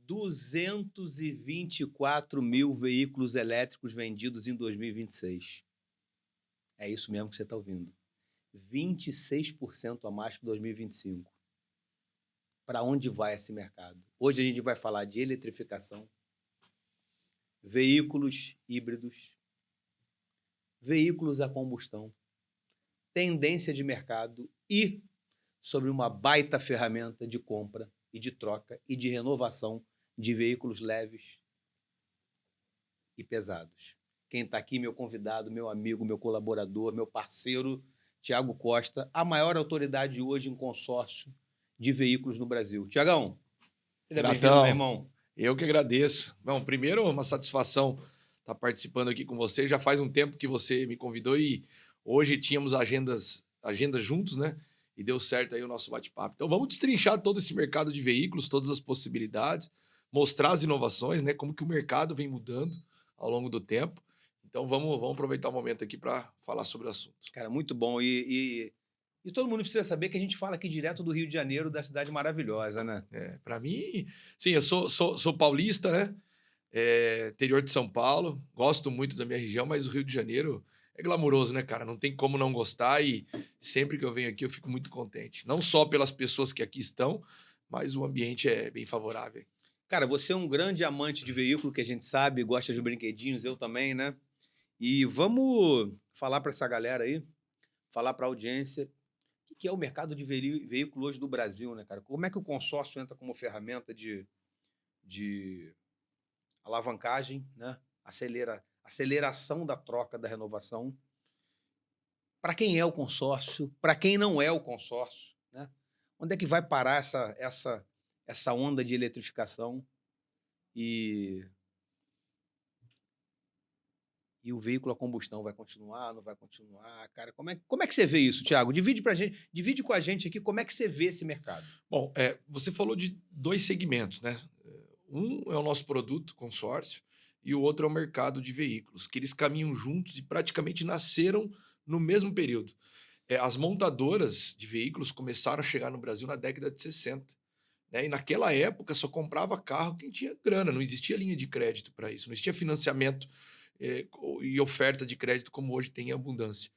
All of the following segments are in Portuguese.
224 mil veículos elétricos vendidos em 2026. É isso mesmo que você está ouvindo. 26% a mais que 2025. Para onde vai esse mercado? Hoje a gente vai falar de eletrificação, veículos híbridos, veículos a combustão, tendência de mercado e sobre uma baita ferramenta de compra e de troca e de renovação de veículos leves e pesados. Quem está aqui, meu convidado, meu amigo, meu colaborador, meu parceiro, Tiago Costa, a maior autoridade hoje em consórcio de veículos no Brasil. Tiagão, seja bem-vindo, meu Gratão, irmão. eu que agradeço. Bom, primeiro, uma satisfação estar participando aqui com você. Já faz um tempo que você me convidou e hoje tínhamos agendas juntos, né? E deu certo aí o nosso bate-papo. Então vamos destrinchar todo esse mercado de veículos, todas as possibilidades, mostrar as inovações, né? Como que o mercado vem mudando ao longo do tempo. Então vamos aproveitar o momento aqui para falar sobre o assunto. Cara, muito bom. E todo mundo precisa saber que a gente fala aqui direto do Rio de Janeiro, da cidade maravilhosa, né? Para mim, sim, eu sou paulista, né? Interior de São Paulo, gosto muito da minha região, mas o Rio de Janeiro é glamuroso, né, cara? Não tem como não gostar e sempre que eu venho aqui eu fico muito contente. Não só pelas pessoas que aqui estão, mas o ambiente é bem favorável. Cara, você é um grande amante de veículo, que a gente sabe, gosta de brinquedinhos, eu também, né? E vamos falar para essa galera aí, falar para a audiência, o que é o mercado de veículo hoje do Brasil, né, cara? Como é que o consórcio entra como ferramenta de alavancagem, né? Aceleração da troca, da renovação. Para quem é o consórcio, para quem não é o consórcio, né? Onde é que vai parar essa onda de eletrificação e, e o veículo a combustão vai continuar, não vai continuar? Cara, como é que você vê isso, Thiago? Divide com a gente aqui como é que você vê esse mercado. Bom, você falou de dois segmentos, né? Um é o nosso produto, consórcio, e o outro é o mercado de veículos, que eles caminham juntos e praticamente nasceram no mesmo período. As montadoras de veículos começaram a chegar no Brasil na década de 60. Né? E naquela época só comprava carro quem tinha grana, não existia linha de crédito para isso, não existia financiamento e oferta de crédito como hoje tem em abundância.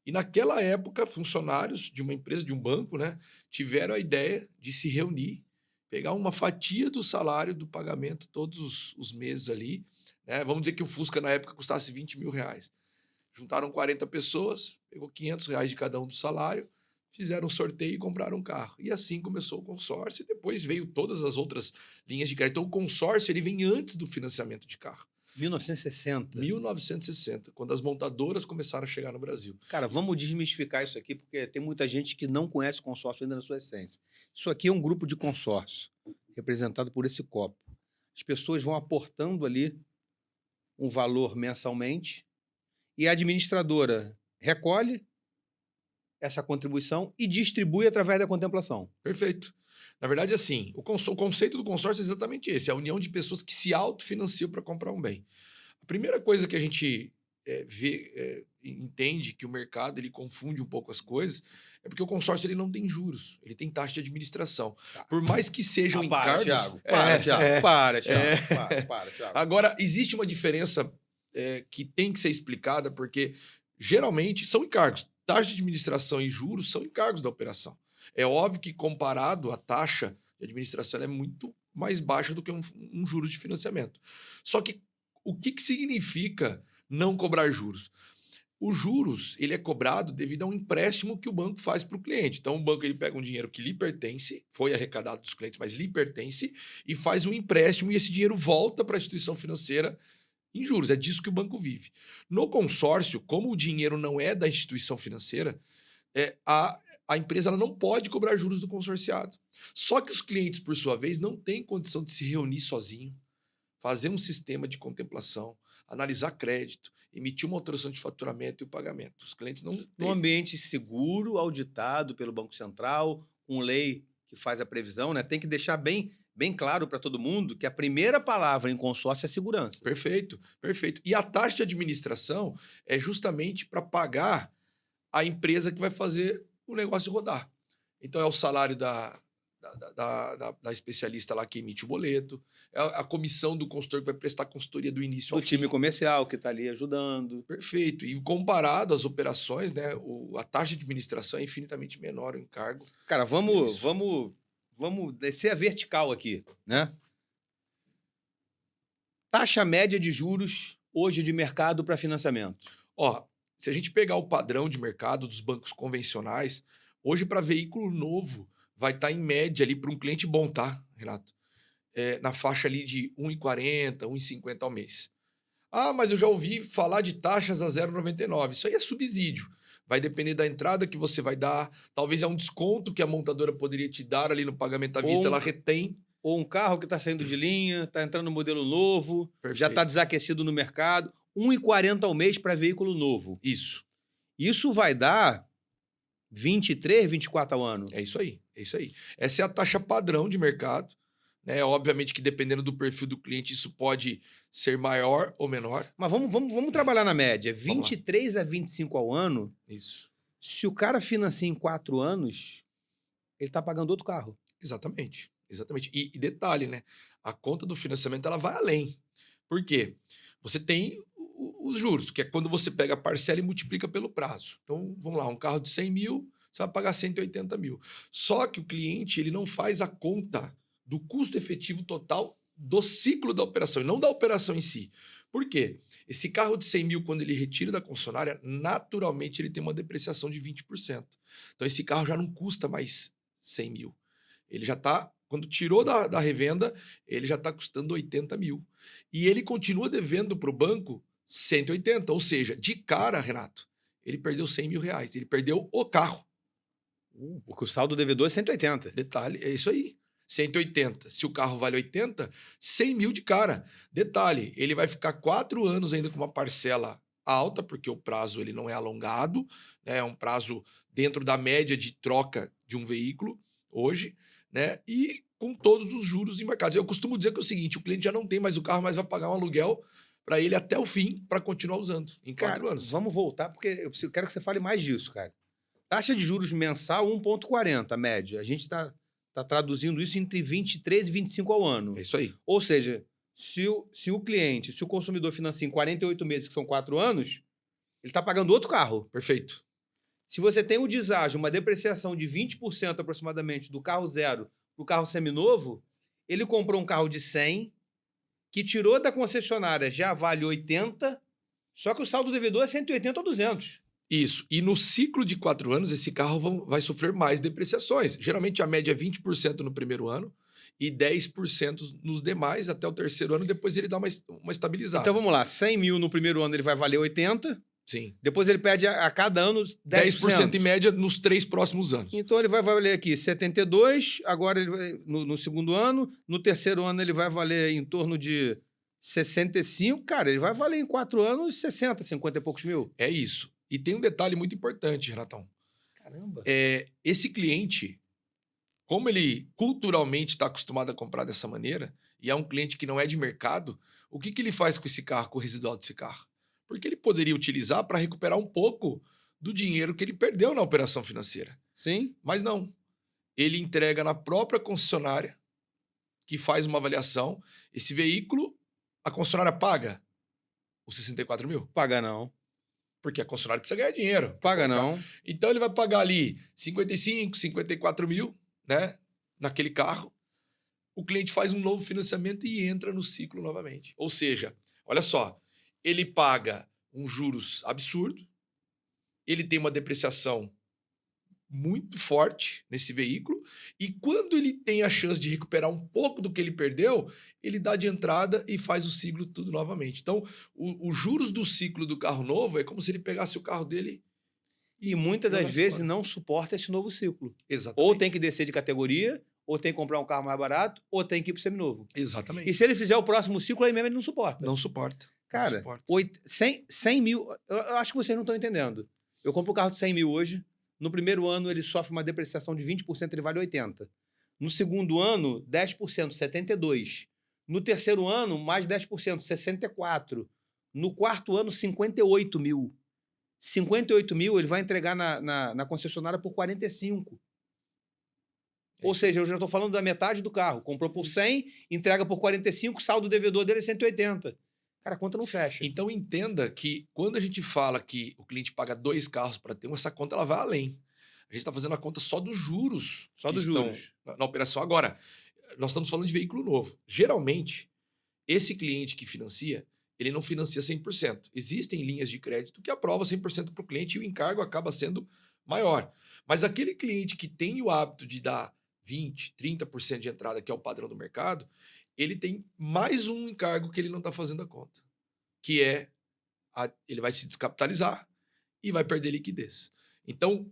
E naquela época, funcionários de uma empresa, de um banco, né, tiveram a ideia de se reunir, pegar uma fatia do salário do pagamento todos os meses ali. Né? Vamos dizer que o Fusca na época custasse R$ 20 mil. Juntaram 40 pessoas, pegou R$ 500 de cada um do salário, fizeram um sorteio e compraram um carro. E assim começou o consórcio, e depois veio todas as outras linhas de crédito. Então o consórcio ele vem antes do financiamento de carro. 1960. 1960, quando as montadoras começaram a chegar no Brasil. Cara, vamos desmistificar isso aqui, porque tem muita gente que não conhece o consórcio ainda na sua essência. Isso aqui é um grupo de consórcio, representado por esse copo. As pessoas vão aportando ali um valor mensalmente e a administradora recolhe essa contribuição e distribui através da contemplação. Perfeito. Na verdade, assim, o conceito do consórcio é exatamente esse: é a união de pessoas que se autofinanciam para comprar um bem. A primeira coisa que a gente entende que o mercado ele confunde um pouco as coisas é porque o consórcio ele não tem juros, ele tem taxa de administração. Tá. Por mais que sejam Para, encargos... Thiago. Para, Thiago. Para, Thiago. Para, Thiago. Agora, existe uma diferença que tem que ser explicada, porque geralmente são encargos. Taxa de administração e juros são encargos da operação. É óbvio que, comparado à taxa de administração, ela é muito mais baixa do que um juros de financiamento. Só que o que significa não cobrar juros? Os juros ele é cobrado devido a um empréstimo que o banco faz para o cliente. Então, o banco ele pega um dinheiro que lhe pertence, foi arrecadado dos clientes, mas lhe pertence, e faz um empréstimo, e esse dinheiro volta para a instituição financeira em juros. É disso que o banco vive. No consórcio, como o dinheiro não é da instituição financeira, a empresa ela não pode cobrar juros do consorciado. Só que os clientes, por sua vez, não têm condição de se reunir sozinho, fazer um sistema de contemplação, analisar crédito, emitir uma autorização de faturamento e o pagamento. Os clientes não têm. Num ambiente seguro, auditado pelo Banco Central, com lei que faz a previsão, né? Tem que deixar bem claro para todo mundo que a primeira palavra em consórcio é segurança. Perfeito, perfeito. E a taxa de administração é justamente para pagar a empresa que vai fazer o negócio rodar. Então é o salário da especialista lá que emite o boleto, é a comissão do consultor que vai prestar consultoria do início Do ao time fim. comercial que está ali ajudando. Perfeito. E comparado às operações, né, a taxa de administração é infinitamente menor, o encargo. Cara, vamos, Isso. vamos descer a vertical aqui, né? Taxa média de juros hoje de mercado para financiamento. Ó, se a gente pegar o padrão de mercado dos bancos convencionais, hoje para veículo novo vai estar em média ali para um cliente bom, tá, Renato? Na faixa ali de 1,40, 1,50 ao mês. Ah, mas eu já ouvi falar de taxas a 0,99. Isso aí é subsídio. Vai depender da entrada que você vai dar. Talvez é um desconto que a montadora poderia te dar ali no pagamento à Ou vista, um, ela retém. ou um carro que está saindo de linha, está entrando no modelo novo, já está Perfeito. desaquecido no mercado. 1,40 ao mês para veículo novo. Isso. Isso vai dar 23, 24 ao ano. É isso aí. É isso aí. Essa é a taxa padrão de mercado. Né? Obviamente que dependendo do perfil do cliente, isso pode ser maior ou menor. Mas vamos trabalhar na média. Vamos lá. 23 a 25 ao ano. Isso. Se o cara financia em 4 anos, ele está pagando outro carro. Exatamente. Exatamente. E detalhe, né? A conta do financiamento ela vai além. Por quê? Você tem os juros, que é quando você pega a parcela e multiplica pelo prazo. Então, vamos lá, um carro de 100 mil, você vai pagar 180 mil. Só que o cliente ele não faz a conta do custo efetivo total do ciclo da operação, e não da operação em si. Por quê? Esse carro de 100 mil, quando ele retira da concessionária, naturalmente ele tem uma depreciação de 20%. Então, esse carro já não custa mais 100 mil. Ele já está, quando tirou da revenda, ele já está custando 80 mil. E ele continua devendo para o banco 180. Ou seja, de cara, Renato, ele perdeu 100 mil reais. Ele perdeu o carro. Porque o saldo do devedor é 180. Detalhe, é isso aí. 180. Se o carro vale 80, 100 mil de cara. Detalhe, ele vai ficar 4 anos ainda com uma parcela alta, porque o prazo ele não é alongado, né? É um prazo dentro da média de troca de um veículo hoje, né? E com todos os juros embarcados. Eu costumo dizer que é o seguinte, o cliente já não tem mais o carro, mas vai pagar um aluguel para ele até o fim, para continuar usando, em 4 Cara, anos. vamos voltar, porque eu quero que você fale mais disso, cara. Taxa de juros mensal 1,40, a média. A gente está traduzindo isso entre 23 e 25 ao ano. É isso aí. Ou seja, se o cliente, se o consumidor financia em 48 meses, que são 4 anos, ele está pagando outro carro. Perfeito. Se você tem o deságio, uma depreciação de 20% aproximadamente do carro zero para o carro seminovo, ele comprou um carro de 100, que tirou da concessionária já vale 80, só que o saldo devedor é 180 ou 200. Isso. E no ciclo de 4 anos, esse carro vai sofrer mais depreciações. Geralmente a média é 20% no primeiro ano e 10% nos demais, até o terceiro ano, depois ele dá uma estabilizada. Então vamos lá, 100 mil no primeiro ano ele vai valer 80, Sim. depois ele perde a cada ano 10% em média nos 3 próximos anos. Então ele vai valer aqui 72, agora ele vai, no segundo ano, no terceiro ano ele vai valer em torno de 65, cara, ele vai valer em 4 anos 60, 50 e poucos mil. É isso. E tem um detalhe muito importante, Renatão. Caramba. Esse cliente, como ele culturalmente está acostumado a comprar dessa maneira, e é um cliente que não é de mercado, o que ele faz com esse carro, com o residual desse carro? Porque ele poderia utilizar para recuperar um pouco do dinheiro que ele perdeu na operação financeira. Sim. Mas não. Ele entrega na própria concessionária, que faz uma avaliação. Esse veículo, a concessionária paga os 64 mil? Paga não. Porque a concessionária precisa ganhar dinheiro. Paga não. Então ele vai pagar ali 55, 54 mil, né? Naquele carro. O cliente faz um novo financiamento e entra no ciclo novamente. Ou seja, olha só, ele paga um juros absurdo, ele tem uma depreciação muito forte nesse veículo, e quando ele tem a chance de recuperar um pouco do que ele perdeu, ele dá de entrada e faz o ciclo tudo novamente. Então, os juros do ciclo do carro novo é como se ele pegasse o carro dele e muitas das jogasse vezes fora. não suporta esse novo ciclo. Exatamente. Ou tem que descer de categoria, ou tem que comprar um carro mais barato, ou tem que ir para o seminovo. Exatamente. E se ele fizer o próximo ciclo, aí mesmo ele não suporta. Não suporta. Cara, não suporta. 100 mil, eu acho que vocês não estão entendendo. Eu compro um carro de 100 mil hoje, no primeiro ano ele sofre uma depreciação de 20%, ele vale 80. No segundo ano, 10%, 72. No terceiro ano, mais 10%, 64. No quarto ano, 58 mil. 58 mil ele vai entregar na concessionária por 45. Ou isso aí. seja, eu já estou falando da metade do carro. Comprou por 100, entrega por 45, saldo devedor dele é 180. Cara, a conta não fecha. Então entenda que quando a gente fala que o cliente paga 2 carros para ter um, essa conta ela vai além. A gente está fazendo a conta só dos juros Só que dos estão juros. na operação. Agora, nós estamos falando de veículo novo. Geralmente, esse cliente que financia, ele não financia 100%. Existem linhas de crédito que aprovam 100% para o cliente e o encargo acaba sendo maior. Mas aquele cliente que tem o hábito de dar 20, 30% de entrada, que é o padrão do mercado, ele tem mais um encargo que ele não está fazendo a conta, que é ele vai se descapitalizar e vai perder liquidez. Então,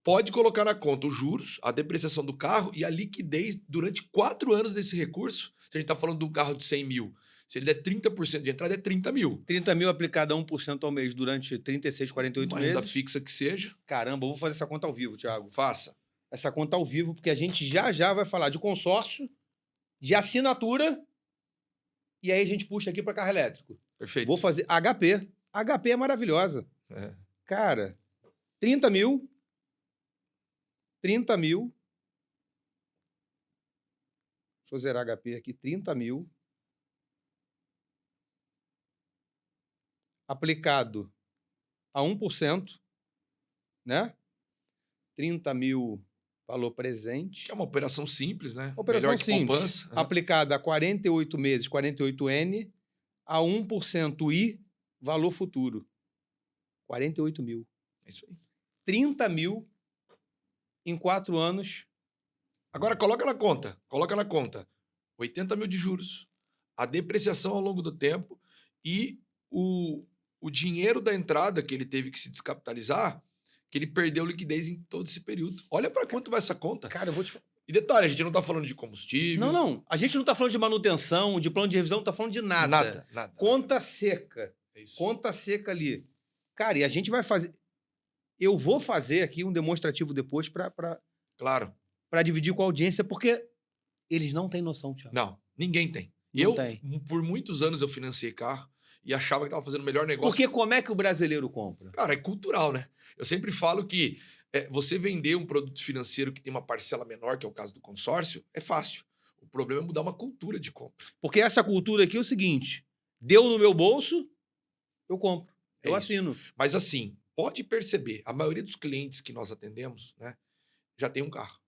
pode colocar na conta os juros, a depreciação do carro e a liquidez durante 4 anos desse recurso. Se a gente está falando de um carro de 100 mil, se ele der 30% de entrada, é 30 mil. 30 mil aplicado a 1% ao mês durante 36, 48 Uma renda meses. fixa que seja, Caramba, eu vou fazer essa conta ao vivo, Thiago. faça. Essa conta ao vivo, porque a gente já vai falar de consórcio, de assinatura, e aí a gente puxa aqui para carro elétrico. Perfeito. Vou fazer HP. HP é maravilhosa. É. Cara, 30 mil. 30 mil. Deixa eu zerar HP aqui. 30 mil. Aplicado a 1%, né? 30 mil valor presente. Que é uma operação simples, né? Operação Melhor que simples. poupança. Aplicada a 48 meses, 48N, a 1% I, valor futuro. 48 mil. É isso aí. 30 mil em 4 anos. Agora coloca na conta. Coloca na conta. 80 mil de juros, a depreciação ao longo do tempo e o dinheiro da entrada que ele teve que se descapitalizar, que ele perdeu liquidez em todo esse período. Olha para quanto vai essa conta. Cara, eu vou te falar. E detalhe, a gente não está falando de combustível. Não. A gente não está falando de manutenção, de plano de revisão, não está falando de nada. Nada. Conta seca. É isso. Conta seca ali. Cara, e a gente vai fazer. Eu vou fazer aqui um demonstrativo depois Claro. para dividir com a audiência, porque eles não têm noção, Thiago. Não, ninguém tem. Não tem. Por muitos anos, eu financiei carro e achava que estava fazendo o melhor negócio. Porque como é que o brasileiro compra? Cara, é cultural, né? Eu sempre falo que você vender um produto financeiro que tem uma parcela menor, que é o caso do consórcio, é fácil. O problema é mudar uma cultura de compra. Porque essa cultura aqui é o seguinte: deu no meu bolso, eu compro. É Eu isso. assino. Mas assim, pode perceber, a maioria dos clientes que nós atendemos, né, já tem um carro.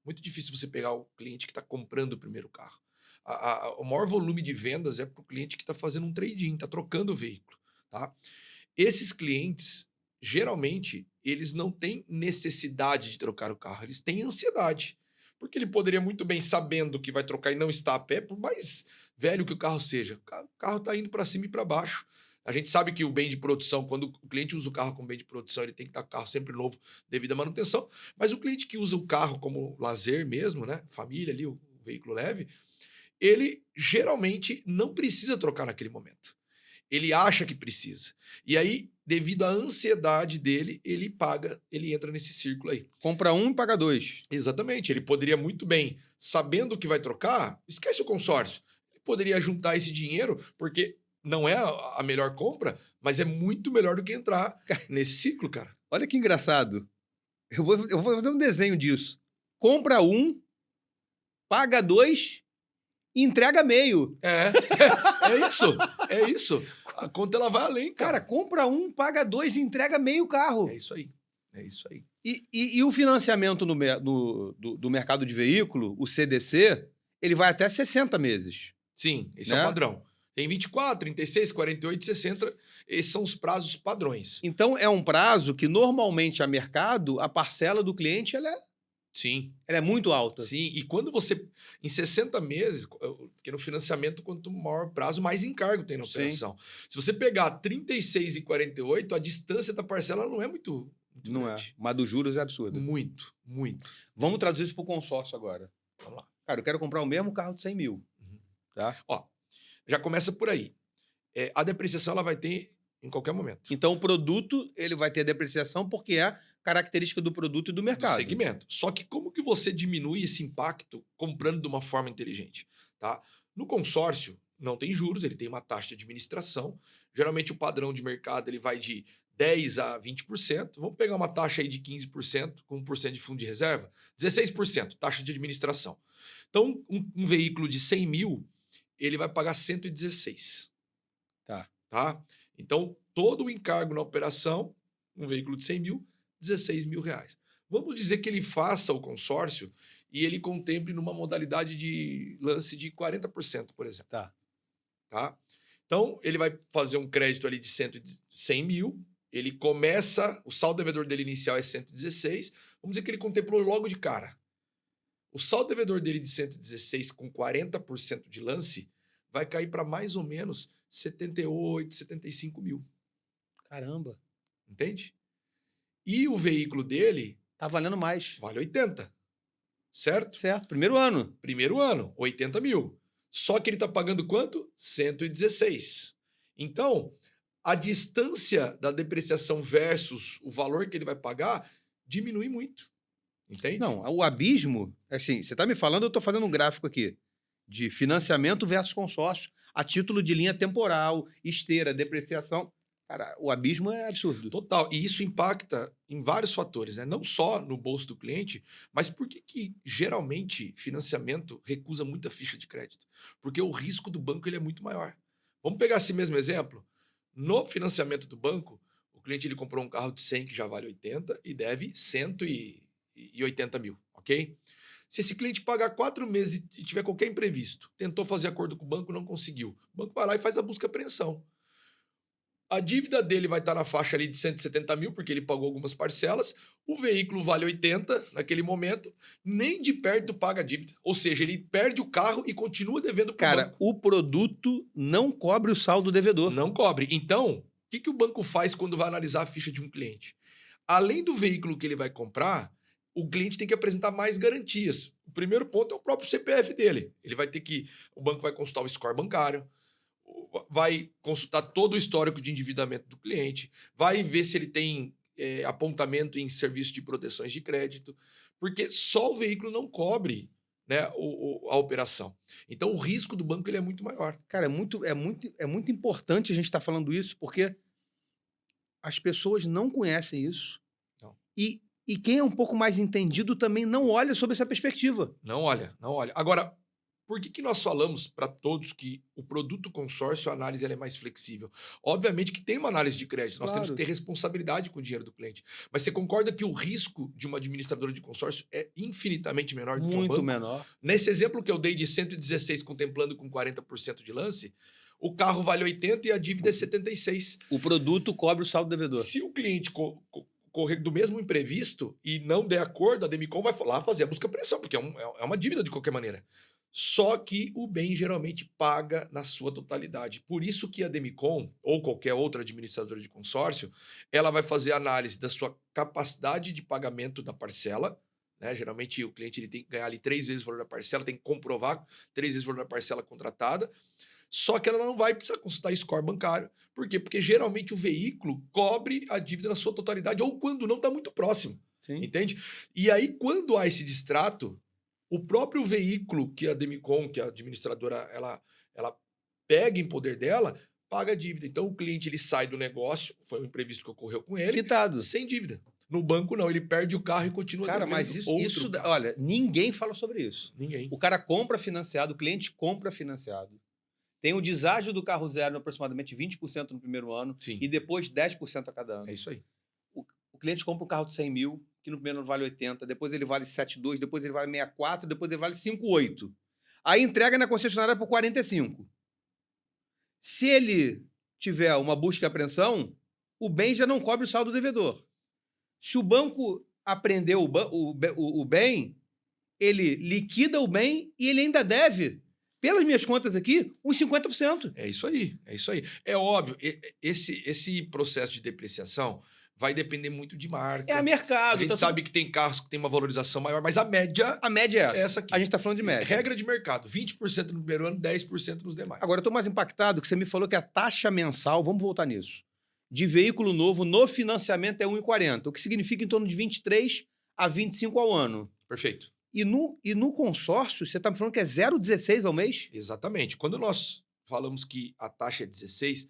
Muito difícil você pegar o cliente que está comprando o primeiro carro. O maior volume de vendas é para o cliente que está fazendo um trade-in, está trocando o veículo. Tá? Esses clientes, geralmente, eles não têm necessidade de trocar o carro, eles têm ansiedade. Porque ele poderia muito bem, sabendo que vai trocar e não está a pé, por mais velho que o carro seja. O carro está indo para cima e para baixo. A gente sabe que o bem de produção, quando o cliente usa o carro como bem de produção, ele tem que estar com o carro sempre novo devido à manutenção. Mas o cliente que usa o carro como lazer mesmo, né? Família ali, o veículo leve, ele geralmente não precisa trocar naquele momento. Ele acha que precisa. E aí, devido à ansiedade dele, ele paga, ele entra nesse círculo aí. Compra um e paga dois. Exatamente. Ele poderia muito bem, sabendo que vai trocar, esquece o consórcio. Ele poderia juntar esse dinheiro, porque não é a melhor compra, mas é muito melhor do que entrar nesse ciclo, cara. Olha que engraçado. Eu vou fazer um desenho disso. Compra um, paga dois e entrega meio. É isso. A conta ela vai além, Cara, cara. compra um, paga dois e entrega meio carro. É isso aí. E o financiamento do mercado de veículo, o CDC, ele vai até 60 meses. Sim, esse Né? é o padrão. Tem 24, 36, 48, 60. Esses são os prazos padrões. Então, é um prazo que, normalmente, a mercado, a parcela do cliente, ela Sim, é muito alta. sim. E quando você... Em 60 meses, porque no financiamento, quanto maior prazo, mais encargo tem na Sim. operação. Se você pegar 36 e 48, a distância da parcela não é muito Não é. grande. Mas dos juros é absurdo. Muito. Vamos traduzir isso para o consórcio agora. Vamos lá. Cara, eu quero comprar o mesmo carro de 100 mil. Uhum. Tá? Ó, já começa por aí. A depreciação ela vai ter em qualquer momento. Então, o produto ele vai ter depreciação porque é característica do produto e do mercado. Do segmento. Só que como que você diminui esse impacto comprando de uma forma inteligente? Tá? No consórcio, não tem juros, ele tem uma taxa de administração. Geralmente, o padrão de mercado ele vai de 10% a 20%, vamos pegar uma taxa aí de 15% com 1% de fundo de reserva, 16%, taxa de administração. Então, um veículo de 100 mil, ele vai pagar 116. Tá? Então, todo o encargo na operação, um veículo de 100 mil, 16 mil reais. Vamos dizer que ele faça o consórcio e ele contemple numa modalidade de lance de 40%, por exemplo. Tá? Então, ele vai fazer um crédito ali de 100 mil, ele começa, o saldo devedor dele inicial é 116, vamos dizer que ele contemplou logo de cara. O saldo devedor dele de 116 com 40% de lance vai cair para mais ou menos 78, 75 mil. Caramba. Entende? E o veículo dele... Tá valendo mais. Vale 80. Certo? Certo. Primeiro ano. Primeiro ano, 80 mil. Só que ele está pagando quanto? 116. Então, a distância da depreciação versus o valor que ele vai pagar diminui muito. Entende? Não, o abismo, assim, você está me falando, eu estou fazendo um gráfico aqui de financiamento versus consórcio, a título de linha temporal, esteira, depreciação. Cara, o abismo é absurdo. Total. E isso impacta em vários fatores, né? Não só no bolso do cliente, mas por que geralmente financiamento recusa muita ficha de crédito? Porque o risco do banco ele é muito maior. Vamos pegar esse mesmo exemplo? No financiamento do banco, o cliente ele comprou um carro de 100 que já vale 80 e deve 180 mil, ok? Se esse cliente pagar 4 meses e tiver qualquer imprevisto, tentou fazer acordo com o banco, não conseguiu, o banco vai lá e faz a busca e apreensão. A dívida dele vai estar na faixa ali de 170 mil, porque ele pagou algumas parcelas. O veículo vale 80 naquele momento, nem de perto paga a dívida. Ou seja, ele perde o carro e continua devendo para o banco. Cara, o produto não cobre o saldo devedor. Não cobre. Então, o que o banco faz quando vai analisar a ficha de um cliente? Além do veículo que ele vai comprar, o cliente tem que apresentar mais garantias. O primeiro ponto é o próprio CPF dele. O banco vai consultar o score bancário, vai consultar todo o histórico de endividamento do cliente, vai ver se ele tem apontamento em serviço de proteções de crédito, porque só o veículo não cobre, né, a operação. Então, o risco do banco ele é muito maior. Cara, é muito importante a gente estar falando isso, porque as pessoas não conhecem isso. Não. E quem é um pouco mais entendido também não olha sobre essa perspectiva. Não olha. Agora, por que nós falamos para todos que o produto consórcio, a análise ela é mais flexível? Obviamente que tem uma análise de crédito, nós temos que ter responsabilidade com o dinheiro do cliente. Mas você concorda que o risco de uma administradora de consórcio é infinitamente menor do que um banco? Muito menor. Nesse exemplo que eu dei de 116 contemplando com 40% de lance, o carro vale 80 e a dívida é 76. O produto cobre o saldo devedor. Se o cliente correr do mesmo imprevisto e não der acordo, a Demicon vai lá fazer a busca apreensão, porque é uma dívida de qualquer maneira. Só que o bem geralmente paga na sua totalidade. Por isso que a Demicon, ou qualquer outra administradora de consórcio, ela vai fazer análise da sua capacidade de pagamento da parcela, né? Geralmente o cliente ele tem que ganhar ali 3 vezes o valor da parcela, tem que comprovar 3 vezes o valor da parcela contratada, só que ela não vai precisar consultar score bancário. Por quê? Porque geralmente o veículo cobre a dívida na sua totalidade, ou quando não está muito próximo. Sim. Entende? E aí, quando há esse distrato, o próprio veículo que a Demicon, que a administradora, ela pega em poder dela, paga a dívida. Então, o cliente ele sai do negócio, foi um imprevisto que ocorreu com ele, Quitado. sem dívida. No banco, não. Ele perde o carro e continua Cara, devendo mas outro carro. olha, ninguém fala sobre isso. Ninguém. O cara compra financiado, o cliente compra financiado. Tem o deságio do carro zero, aproximadamente 20% no primeiro ano. Sim. E depois 10% a cada ano. É isso aí. O cliente compra um carro de 100 mil, que no primeiro ano vale 80, depois ele vale 7,2, depois ele vale 64, depois ele vale 5,8. Aí entrega na concessionária por 45. Se ele tiver uma busca e apreensão, o bem já não cobre o saldo devedor. Se o banco apreendeu o bem, ele liquida o bem e ele ainda deve, pelas minhas contas aqui, uns 50%. É isso aí, é isso aí. É óbvio, esse processo de depreciação vai depender muito de marca. É a mercado. A gente sabe que tem carros que tem uma valorização maior, mas a média é essa aqui. A gente está falando de média. Regra de mercado, 20% no primeiro ano, 10% nos demais. Agora, eu estou mais impactado que você me falou que a taxa mensal, vamos voltar nisso, de veículo novo no financiamento é 1,40, o que significa em torno de 23 a 25 ao ano. Perfeito. E no consórcio, você está me falando que é 0,16 ao mês? Exatamente. Quando nós falamos que a taxa é 16,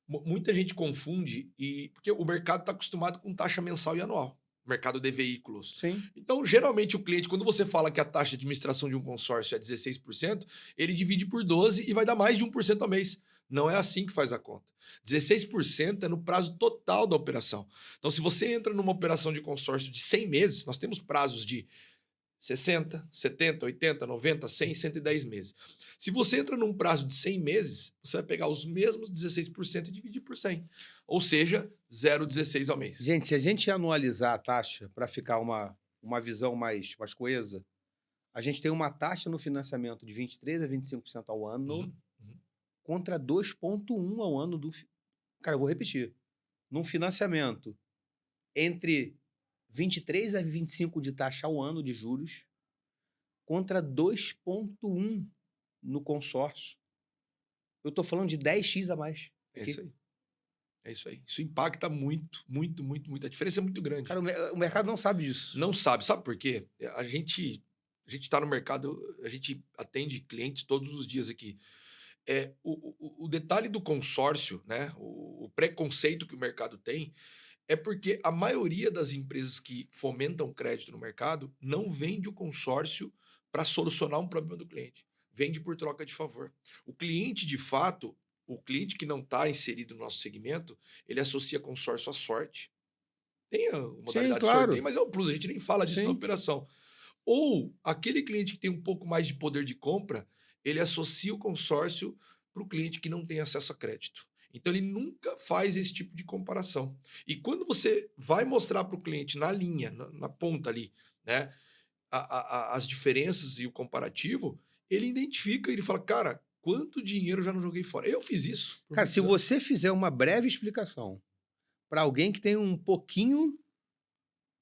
Muita gente confunde, porque o mercado está acostumado com taxa mensal e anual, mercado de veículos. Sim. Então, geralmente, o cliente, quando você fala que a taxa de administração de um consórcio é 16%, ele divide por 12 e vai dar mais de 1% ao mês. Não é assim que faz a conta. 16% é no prazo total da operação. Então, se você entra numa operação de consórcio de 100 meses, nós temos prazos de 60, 70, 80, 90, 100, 110 meses. Se você entra num prazo de 100 meses, você vai pegar os mesmos 16% e dividir por 100. Ou seja, 0,16 ao mês. Gente, se a gente anualizar a taxa para ficar uma visão mais coesa, a gente tem uma taxa no financiamento de 23% a 25% ao ano Uhum, uhum. contra 2,1% ao ano do... Cara, eu vou repetir. Num financiamento entre 23 a 25 de taxa ao ano de juros contra 2,1 no consórcio. Eu estou falando de 10x a mais. É Aqui. isso aí. É isso aí. Isso impacta muito, muito, muito, muito. A diferença é muito grande. Cara, o mercado não sabe disso. Não sabe. Sabe por quê? A gente está no mercado, a gente atende clientes todos os dias aqui. O detalhe do consórcio, né? O preconceito que o mercado tem é porque a maioria das empresas que fomentam crédito no mercado não vende o consórcio para solucionar um problema do cliente. Vende por troca de favor. O cliente, de fato, o cliente que não está inserido no nosso segmento, ele associa consórcio à sorte. Tem a Sim, modalidade de sorteio, claro. mas é um plus, a gente nem fala disso na Sim. operação. Ou aquele cliente que tem um pouco mais de poder de compra, ele associa o consórcio para o cliente que não tem acesso a crédito. Então ele nunca faz esse tipo de comparação. E quando você vai mostrar para o cliente na linha, na ponta ali, né, as diferenças e o comparativo, ele identifica, ele fala, cara, quanto dinheiro eu já não joguei fora? Eu fiz isso por Cara, muitos se anos. você fizer uma breve explicação para alguém que tem um pouquinho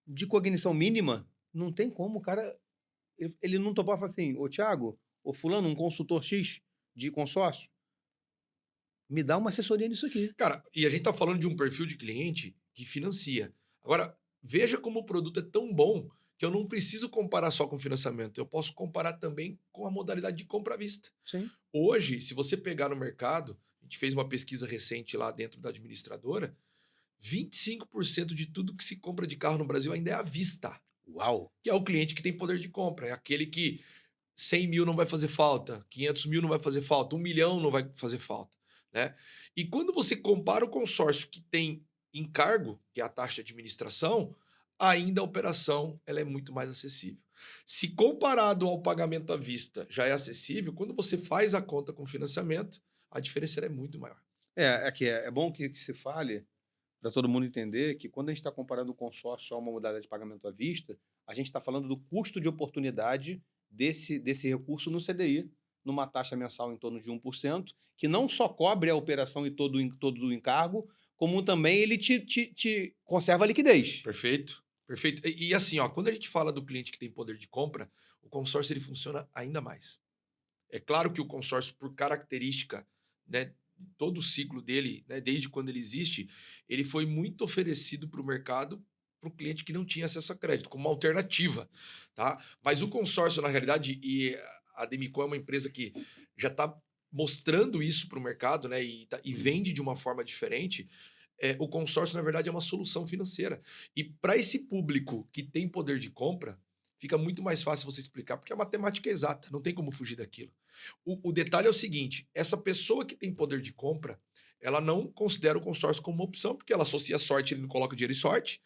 de cognição mínima, não tem como, o cara. Ele não topar e falar assim: ô Thiago, ô Fulano, um consultor X de consórcio, me dá uma assessoria nisso aqui. Cara, e a gente tá falando de um perfil de cliente que financia. Agora, veja como o produto é tão bom que eu não preciso comparar só com financiamento, eu posso comparar também com a modalidade de compra à vista. Sim. Hoje, se você pegar no mercado, a gente fez uma pesquisa recente lá dentro da administradora, 25% de tudo que se compra de carro no Brasil ainda é à vista, Uau! que é o cliente que tem poder de compra, é aquele que 100 mil não vai fazer falta, 500 mil não vai fazer falta, 1 milhão não vai fazer falta, né? E quando você compara o consórcio que tem encargo, que é a taxa de administração, ainda a operação ela é muito mais acessível. Se comparado ao pagamento à vista já é acessível, quando você faz a conta com financiamento, a diferença ela é muito maior. É bom que se fale, para todo mundo entender, que quando a gente está comparando o consórcio a uma modalidade de pagamento à vista, a gente está falando do custo de oportunidade desse recurso no CDI, numa taxa mensal em torno de 1%, que não só cobre a operação e todo o encargo, como também ele te conserva a liquidez. Perfeito? Perfeito. E assim, ó, quando a gente fala do cliente que tem poder de compra, o consórcio ele funciona ainda mais. É claro que o consórcio, por característica, né, todo o ciclo dele, né, desde quando ele existe, ele foi muito oferecido para o mercado para o cliente que não tinha acesso a crédito, como uma alternativa, tá? Mas o consórcio, na realidade, e a Demicon é uma empresa que já está mostrando isso para o mercado, né, e vende de uma forma diferente. O consórcio, na verdade, é uma solução financeira. E para esse público que tem poder de compra, fica muito mais fácil você explicar, porque a matemática é exata, não tem como fugir daquilo. O detalhe é o seguinte: essa pessoa que tem poder de compra, ela não considera o consórcio como uma opção, porque ela associa sorte, ele não coloca dinheiro em sorte,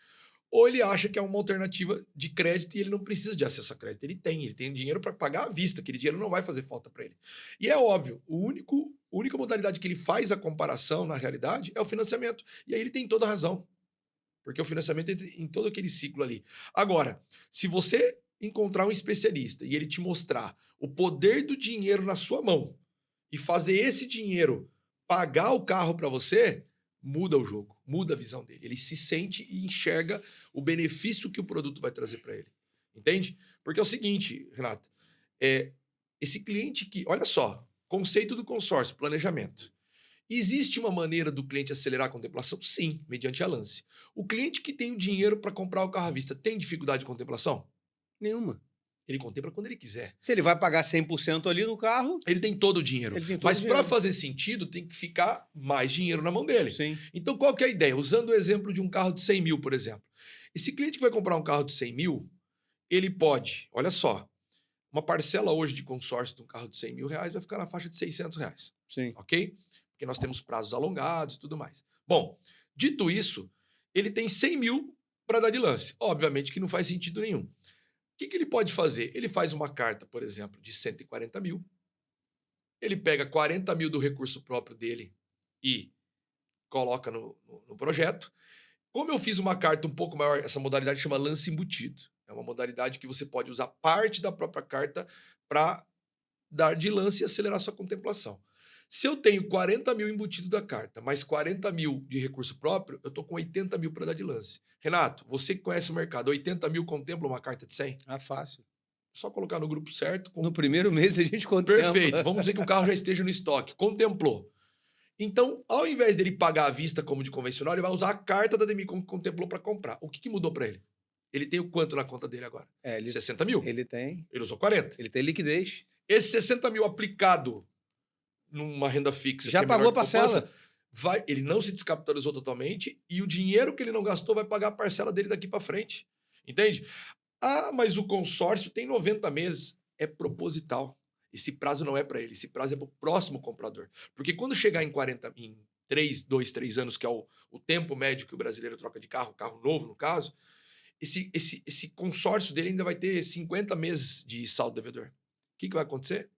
ou ele acha que é uma alternativa de crédito e ele não precisa de acesso a crédito. Ele tem dinheiro para pagar à vista, aquele dinheiro não vai fazer falta para ele. E é óbvio, a única modalidade que ele faz a comparação, na realidade, é o financiamento. E aí ele tem toda a razão, porque o financiamento entra em todo aquele ciclo ali. Agora, se você encontrar um especialista e ele te mostrar o poder do dinheiro na sua mão e fazer esse dinheiro pagar o carro para você, muda o jogo, muda a visão dele. Ele se sente e enxerga o benefício que o produto vai trazer para ele. Entende? Porque é o seguinte, Renato, esse cliente que, olha só, conceito do consórcio, planejamento. Existe uma maneira do cliente acelerar a contemplação? Sim, mediante a lance. O cliente que tem o dinheiro para comprar o carro à vista tem dificuldade de contemplação? Nenhuma. Ele contempla quando ele quiser. Se ele vai pagar 100% ali no carro, Ele tem todo o dinheiro. ele tem todo Mas o para dinheiro. fazer sentido, tem que ficar mais dinheiro na mão dele. Sim. Então, qual que é a ideia? Usando o exemplo de um carro de 100 mil, por exemplo. Esse cliente que vai comprar um carro de 100 mil, ele pode, olha só, uma parcela hoje de consórcio de um carro de 100 mil reais vai ficar na faixa de 600 reais, Sim. ok? Porque nós temos prazos alongados e tudo mais. Bom, dito isso, ele tem 100 mil para dar de lance. Obviamente que não faz sentido nenhum. O que ele pode fazer? Ele faz uma carta, por exemplo, de 140 mil, ele pega 40 mil do recurso próprio dele e coloca no projeto. Como eu fiz uma carta um pouco maior, essa modalidade chama lance embutido. É uma modalidade que você pode usar parte da própria carta para dar de lance e acelerar sua contemplação. Se eu tenho 40 mil embutido da carta, mais 40 mil de recurso próprio, eu estou com 80 mil para dar de lance. Renato, você que conhece o mercado, 80 mil contempla uma carta de 100? Ah, fácil. Só colocar no grupo certo. No primeiro mês a gente contempla. Perfeito. Vamos dizer que o carro já esteja no estoque. Contemplou. Então, ao invés dele pagar à vista como de convencional, ele vai usar a carta da Demi como contemplou para comprar. O que mudou para ele? Ele tem o quanto na conta dele agora? 60 mil. Ele tem. Ele usou 40. Ele tem liquidez. Esse 60 mil aplicado numa renda fixa. Já que é pagou menor a que poupança, parcela. ele não se descapitalizou totalmente e o dinheiro que ele não gastou vai pagar a parcela dele daqui para frente. Entende? Ah, mas o consórcio tem 90 meses. É proposital. Esse prazo não é para ele, esse prazo é para o próximo comprador. Porque quando chegar em 3 anos, que é o tempo médio que o brasileiro troca de carro novo no caso, esse consórcio dele ainda vai ter 50 meses de saldo devedor. O que vai acontecer?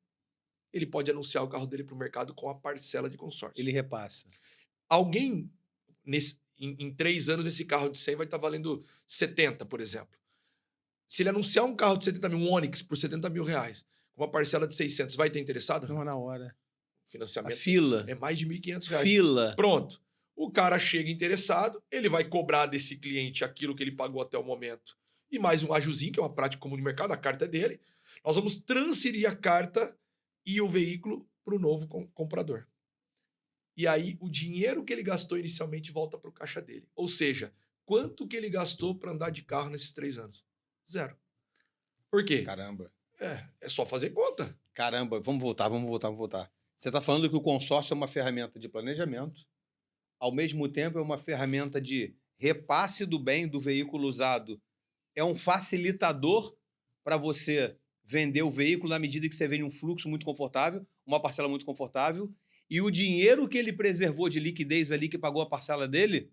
Ele pode anunciar o carro dele para o mercado com a parcela de consórcio. Ele repassa. Alguém, em 3 anos, esse carro de 100 vai estar valendo 70, por exemplo. Se ele anunciar um carro de 70 mil, um Onix, por 70 mil reais, com uma parcela de 600, vai ter interessado? Não, na hora. Financiamento A fila. é mais de 1.500 reais. Fila. Pronto. O cara chega interessado, ele vai cobrar desse cliente aquilo que ele pagou até o momento e mais um ajuzinho, que é uma prática comum de mercado, a carta é dele. Nós vamos transferir a carta e o veículo para o novo comprador. E aí, o dinheiro que ele gastou inicialmente volta para o caixa dele. Ou seja, quanto que ele gastou para andar de carro nesses 3 anos? 0. Por quê? Caramba. É só fazer conta. Caramba, vamos voltar. Você está falando que o consórcio é uma ferramenta de planejamento, ao mesmo tempo é uma ferramenta de repasse do bem do veículo usado, é um facilitador para você vender o veículo na medida que você vende um fluxo muito confortável, uma parcela muito confortável, e o dinheiro que ele preservou de liquidez ali, que pagou a parcela dele,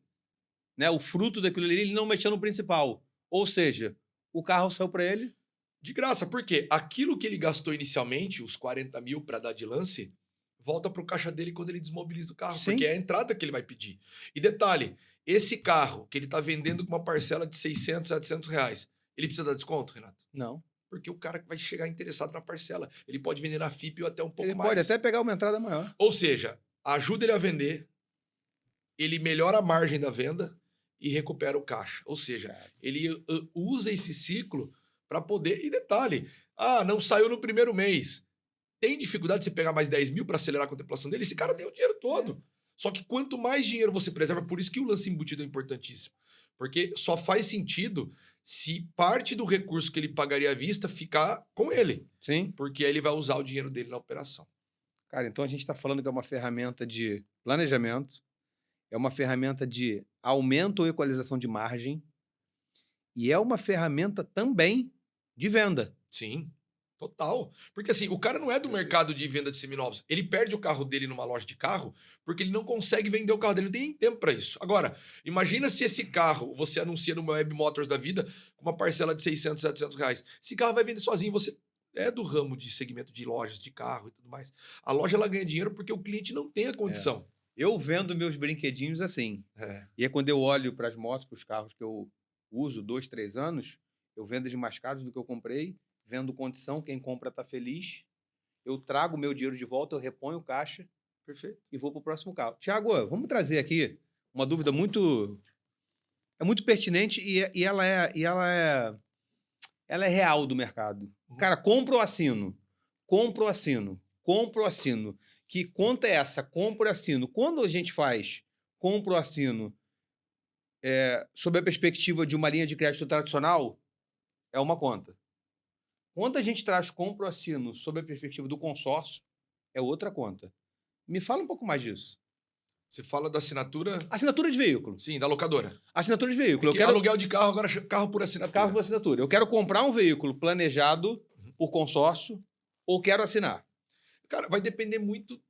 né, o fruto daquilo ali, ele não mexeu no principal. Ou seja, o carro saiu para ele de graça. Por quê? Aquilo que ele gastou inicialmente, os 40 mil para dar de lance, volta para o caixa dele quando ele desmobiliza o carro. Sim. Porque é a entrada que ele vai pedir. E detalhe, esse carro que ele está vendendo com uma parcela de 600, 700 reais, ele precisa dar desconto, Renato? Não. Porque o cara vai chegar interessado na parcela. Ele pode vender na FIP ou até um pouco Ele mais. pode até pegar uma entrada maior. Ou seja, ajuda ele a vender, ele melhora a margem da venda e recupera o caixa. Ou seja, ele usa esse ciclo para poder... E detalhe, não saiu no primeiro mês. Tem dificuldade de você pegar mais 10 mil para acelerar a contemplação dele? Esse cara tem o dinheiro todo. Só que quanto mais dinheiro você preserva, por isso que o lance embutido é importantíssimo. Porque só faz sentido se parte do recurso que ele pagaria à vista ficar com ele. Sim. Porque aí ele vai usar o dinheiro dele na operação. Cara, então a gente está falando que é uma ferramenta de planejamento, é uma ferramenta de aumento ou equalização de margem e é uma ferramenta também de venda. Sim, total. Porque assim, o cara não é do mercado de venda de seminovos. Ele perde o carro dele numa loja de carro porque ele não consegue vender o carro dele. Não tem nem tempo para isso. Agora, imagina se esse carro você anuncia no Web Motors da vida com uma parcela de 600, 700 reais. Esse carro vai vender sozinho. Você é do ramo de segmento de lojas de carro e tudo mais. A loja ela ganha dinheiro porque o cliente não tem a condição. Eu vendo meus brinquedinhos assim. E é quando eu olho para as motos, para os carros que eu uso 2, 3 anos, eu vendo eles mais caros do que eu comprei, vendo condição, quem compra está feliz, eu trago o meu dinheiro de volta, eu reponho o caixa, perfeito, e vou para o próximo carro. Tiago, vamos trazer aqui uma dúvida muito pertinente e ela é real do mercado. Cara, compro ou assino? Compro ou assino? Compro ou assino? Que conta é essa? Compro ou assino? Quando a gente faz compro ou assino sob a perspectiva de uma linha de crédito tradicional, é uma conta. Quando a gente traz compra ou assino sob a perspectiva do consórcio, é outra conta. Me fala um pouco mais disso. Você fala da assinatura, Assinatura de veículo. sim, da locadora. Assinatura de É veículo. Eu que quero aluguel de carro agora carro por assinatura. carro por assinatura. Eu quero comprar um veículo planejado Uhum. por consórcio ou quero assinar. Cara, vai depender muito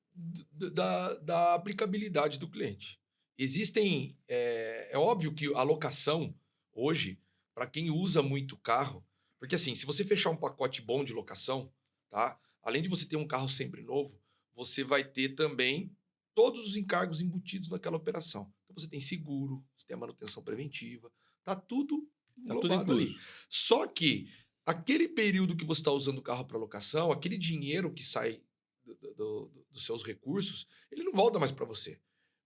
da aplicabilidade do cliente. Existem. É óbvio que a locação, hoje, para quem usa muito carro, porque assim, se você fechar um pacote bom de locação, tá? Além de você ter um carro sempre novo, você vai ter também todos os encargos embutidos naquela operação. Então você tem seguro, você tem a manutenção preventiva, tá tudo Tá tudo englobado ali. incluso. Só que aquele período que você está usando o carro para locação, aquele dinheiro que sai dos seus recursos, ele não volta mais para você.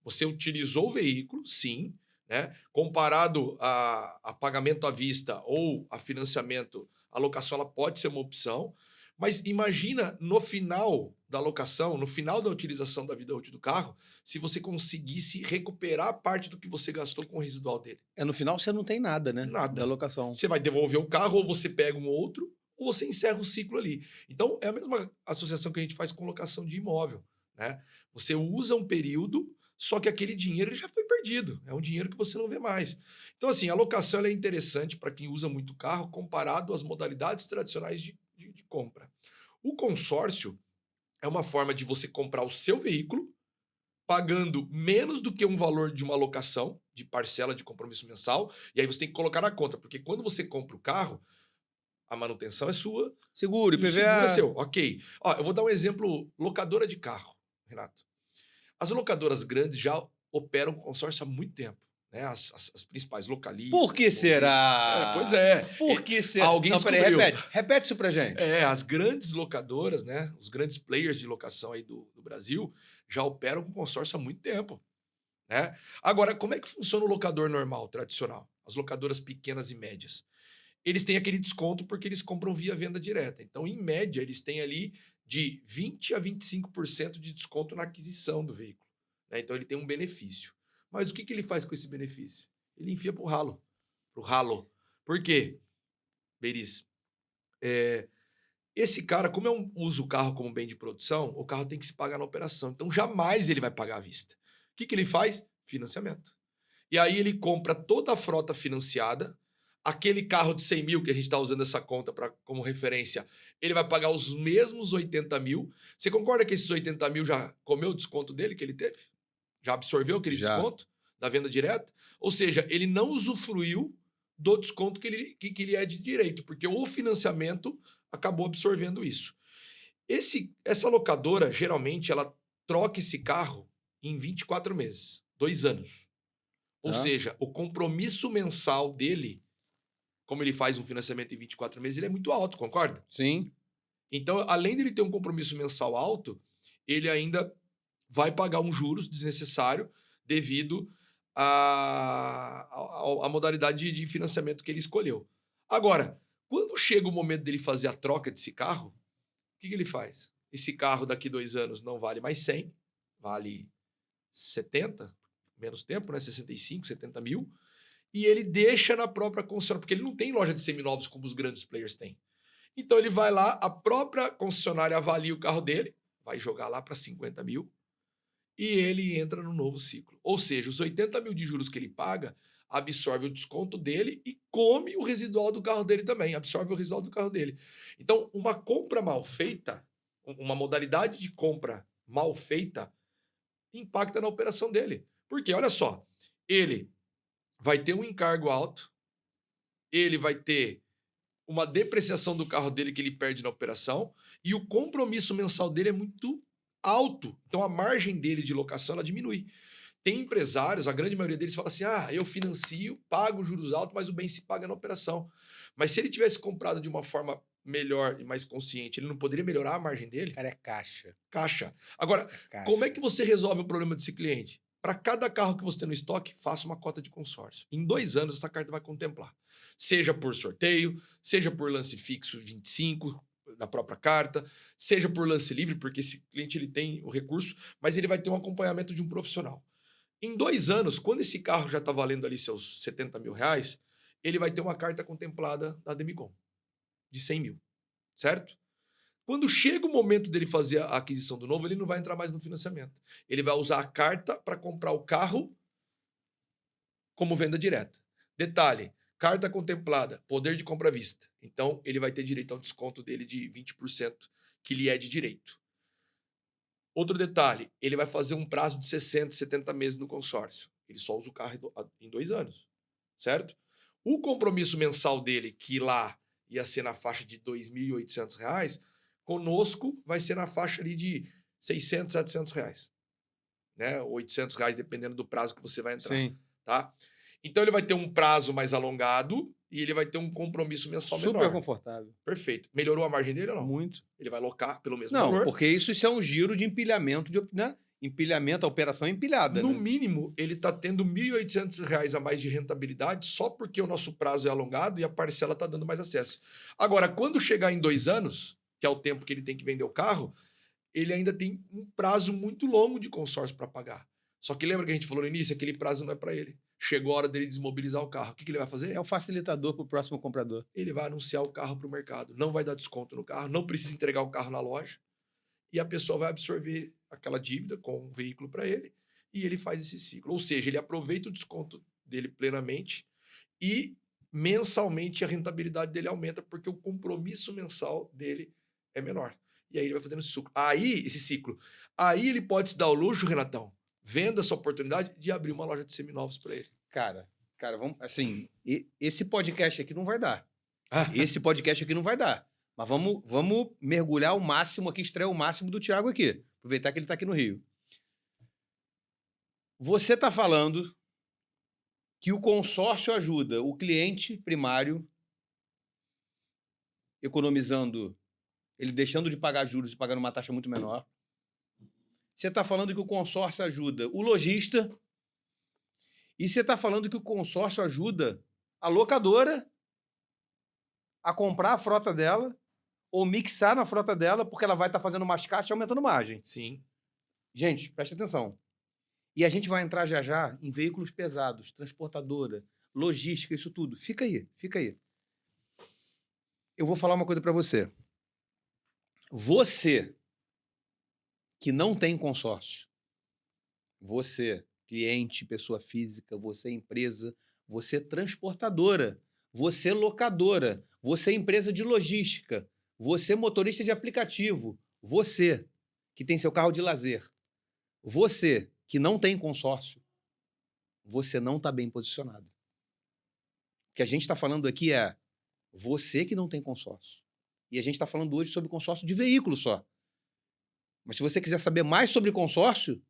Você utilizou o veículo, sim, né? Comparado a pagamento à vista ou a financiamento, a locação ela pode ser uma opção, mas imagina no final da locação, no final da utilização da vida útil do carro, se você conseguisse recuperar parte do que você gastou com o residual dele. No final você não tem nada, né? Da Nada. locação. Você vai devolver o carro, ou você pega um outro, ou você encerra o ciclo ali. Então, é a mesma associação que a gente faz com locação de imóvel, né? Você usa um período, só que aquele dinheiro ele já foi perdido. É um dinheiro que você não vê mais. Então, assim, a locação ela é interessante para quem usa muito carro, comparado às modalidades tradicionais de compra. O consórcio é uma forma de você comprar o seu veículo, pagando menos do que um valor de uma locação, de parcela de compromisso mensal, e aí você tem que colocar na conta, porque quando você compra o carro, a manutenção é sua Seguro, e o seguro é IPVA. seu. Ok. Ó, eu vou dar um exemplo: locadora de carro, Renato. As locadoras grandes já operam com consórcio há muito tempo. Né? As principais localistas. Por que Pois será? é. Por que será? Alguém Não, peraí, descobriu. repete. Repete isso pra gente. As grandes locadoras, né? Os grandes players de locação aí do Brasil já operam com consórcio há muito tempo. Né? Agora, como é que funciona o locador normal, tradicional? As locadoras pequenas e médias. Eles têm aquele desconto porque eles compram via venda direta. Então, em média, eles têm ali de 20 a 25% de desconto na aquisição do veículo. Né? Então, ele tem um benefício. Mas o que ele faz com esse benefício? Ele enfia para o ralo. Pro ralo. Por quê, Beris? Esse cara, como eu uso o carro como bem de produção, o carro tem que se pagar na operação. Então, jamais ele vai pagar à vista. O que ele faz? Financiamento. E aí ele compra toda a frota financiada, aquele carro de 100 mil que a gente está usando essa conta como referência, ele vai pagar os mesmos 80 mil. Você concorda que esses 80 mil já comeu o desconto dele que ele teve? Já absorveu aquele Já. desconto da venda direta? Ou seja, ele não usufruiu do desconto que ele é de direito, porque o financiamento acabou absorvendo isso. Essa locadora, geralmente, ela troca esse carro em 24 meses, 2 anos. Ou Tá. seja, o compromisso mensal dele, como ele faz um financiamento em 24 meses, ele é muito alto, concorda? Sim. Então, além dele ter um compromisso mensal alto, ele ainda vai pagar um juros desnecessário devido à modalidade de financiamento que ele escolheu. Agora, quando chega o momento dele fazer a troca desse carro, o que ele faz? Esse carro daqui 2 anos não vale mais 100, vale 70, menos tempo, né? 65, 70 mil. E ele deixa na própria concessionária, porque ele não tem loja de seminovos como os grandes players têm. Então ele vai lá, a própria concessionária avalia o carro dele, vai jogar lá para 50 mil e ele entra no novo ciclo. Ou seja, os 80 mil de juros que ele paga absorve o desconto dele e come o residual do carro dele também, absorve o residual do carro dele. Então, uma compra mal feita, uma modalidade de compra mal feita, impacta na operação dele. Porque, olha só, ele vai ter um encargo alto, ele vai ter uma depreciação do carro dele que ele perde na operação e o compromisso mensal dele é muito alto. Então a margem dele de locação ela diminui. Tem empresários, a grande maioria deles fala assim: ah, eu financio, pago juros altos, mas o bem se paga na operação. Mas se ele tivesse comprado de uma forma melhor e mais consciente, ele não poderia melhorar a margem dele? Cara, é caixa. Caixa. Agora, Caixa. como é que você resolve o problema desse cliente? Para cada carro que você tem no estoque, faça uma cota de consórcio. Em 2 anos, essa carta vai contemplar. Seja por sorteio, seja por lance fixo 25 da própria carta, seja por lance livre, porque esse cliente ele tem o recurso, mas ele vai ter um acompanhamento de um profissional. Em 2 anos, quando esse carro já está valendo ali seus 70 mil reais, ele vai ter uma carta contemplada da Demicon, de 100 mil. certo? Quando chega o momento dele fazer a aquisição do novo, ele não vai entrar mais no financiamento. Ele vai usar a carta para comprar o carro como venda direta. Detalhe, carta contemplada, poder de compra à vista. Então, ele vai ter direito ao desconto dele de 20%, que lhe é de direito. Outro detalhe, ele vai fazer um prazo de 60, 70 meses no consórcio. Ele só usa o carro em 2 anos, certo? O compromisso mensal dele, que lá ia ser na faixa de R$ 2.800, conosco vai ser na faixa ali de 600, 700 reais, né? R$ 800, dependendo do prazo que você vai entrar, Sim. tá? Então ele vai ter um prazo mais alongado e ele vai ter um compromisso mensal Super menor. confortável. Perfeito. Melhorou a margem dele ou não? Muito. Ele vai locar pelo mesmo Não, valor. porque isso é um giro de empilhamento, né? Empilhamento, a operação empilhada, No né? mínimo, ele está tendo R$ 1.800 a mais de rentabilidade só porque o nosso prazo é alongado e a parcela está dando mais acesso. Agora, quando chegar em 2 anos, que é o tempo que ele tem que vender o carro, ele ainda tem um prazo muito longo de consórcio para pagar. Só que lembra que a gente falou no início? Aquele prazo não é para ele. Chegou a hora dele desmobilizar o carro. O que ele vai fazer? É um facilitador para o próximo comprador. Ele vai anunciar o carro para o mercado. Não vai dar desconto no carro, não precisa entregar o carro na loja. E a pessoa vai absorver aquela dívida com o veículo para ele e ele faz esse ciclo. Ou seja, ele aproveita o desconto dele plenamente e mensalmente a rentabilidade dele aumenta porque o compromisso mensal dele é menor. E aí ele vai fazendo esse ciclo. Aí ele pode se dar o luxo, Renatão, venda essa oportunidade de abrir uma loja de seminovos para ele. Cara, vamos, assim, esse podcast aqui não vai dar. Esse podcast aqui não vai dar. Mas vamos mergulhar o máximo aqui, extrair o máximo do Thiago aqui. Aproveitar que ele está aqui no Rio. Você está falando que o consórcio ajuda o cliente primário economizando, ele deixando de pagar juros e pagando uma taxa muito menor. Você está falando que o consórcio ajuda o lojista. E você está falando que o consórcio ajuda a locadora a comprar a frota dela ou mixar na frota dela, porque ela vai estar fazendo mais caixa e aumentando margem. Sim. Gente, presta atenção. E a gente vai entrar já já em veículos pesados, transportadora, logística, isso tudo. Fica aí, fica aí. Eu vou falar uma coisa para você. Você que não tem consórcio, você, cliente, pessoa física, você, empresa, você, transportadora, você, locadora, você, empresa de logística, você, motorista de aplicativo, você que tem seu carro de lazer, você que não tem consórcio, você não está bem posicionado. O que a gente está falando aqui é você que não tem consórcio. E a gente está falando hoje sobre consórcio de veículo só. Mas se você quiser saber mais sobre consórcio,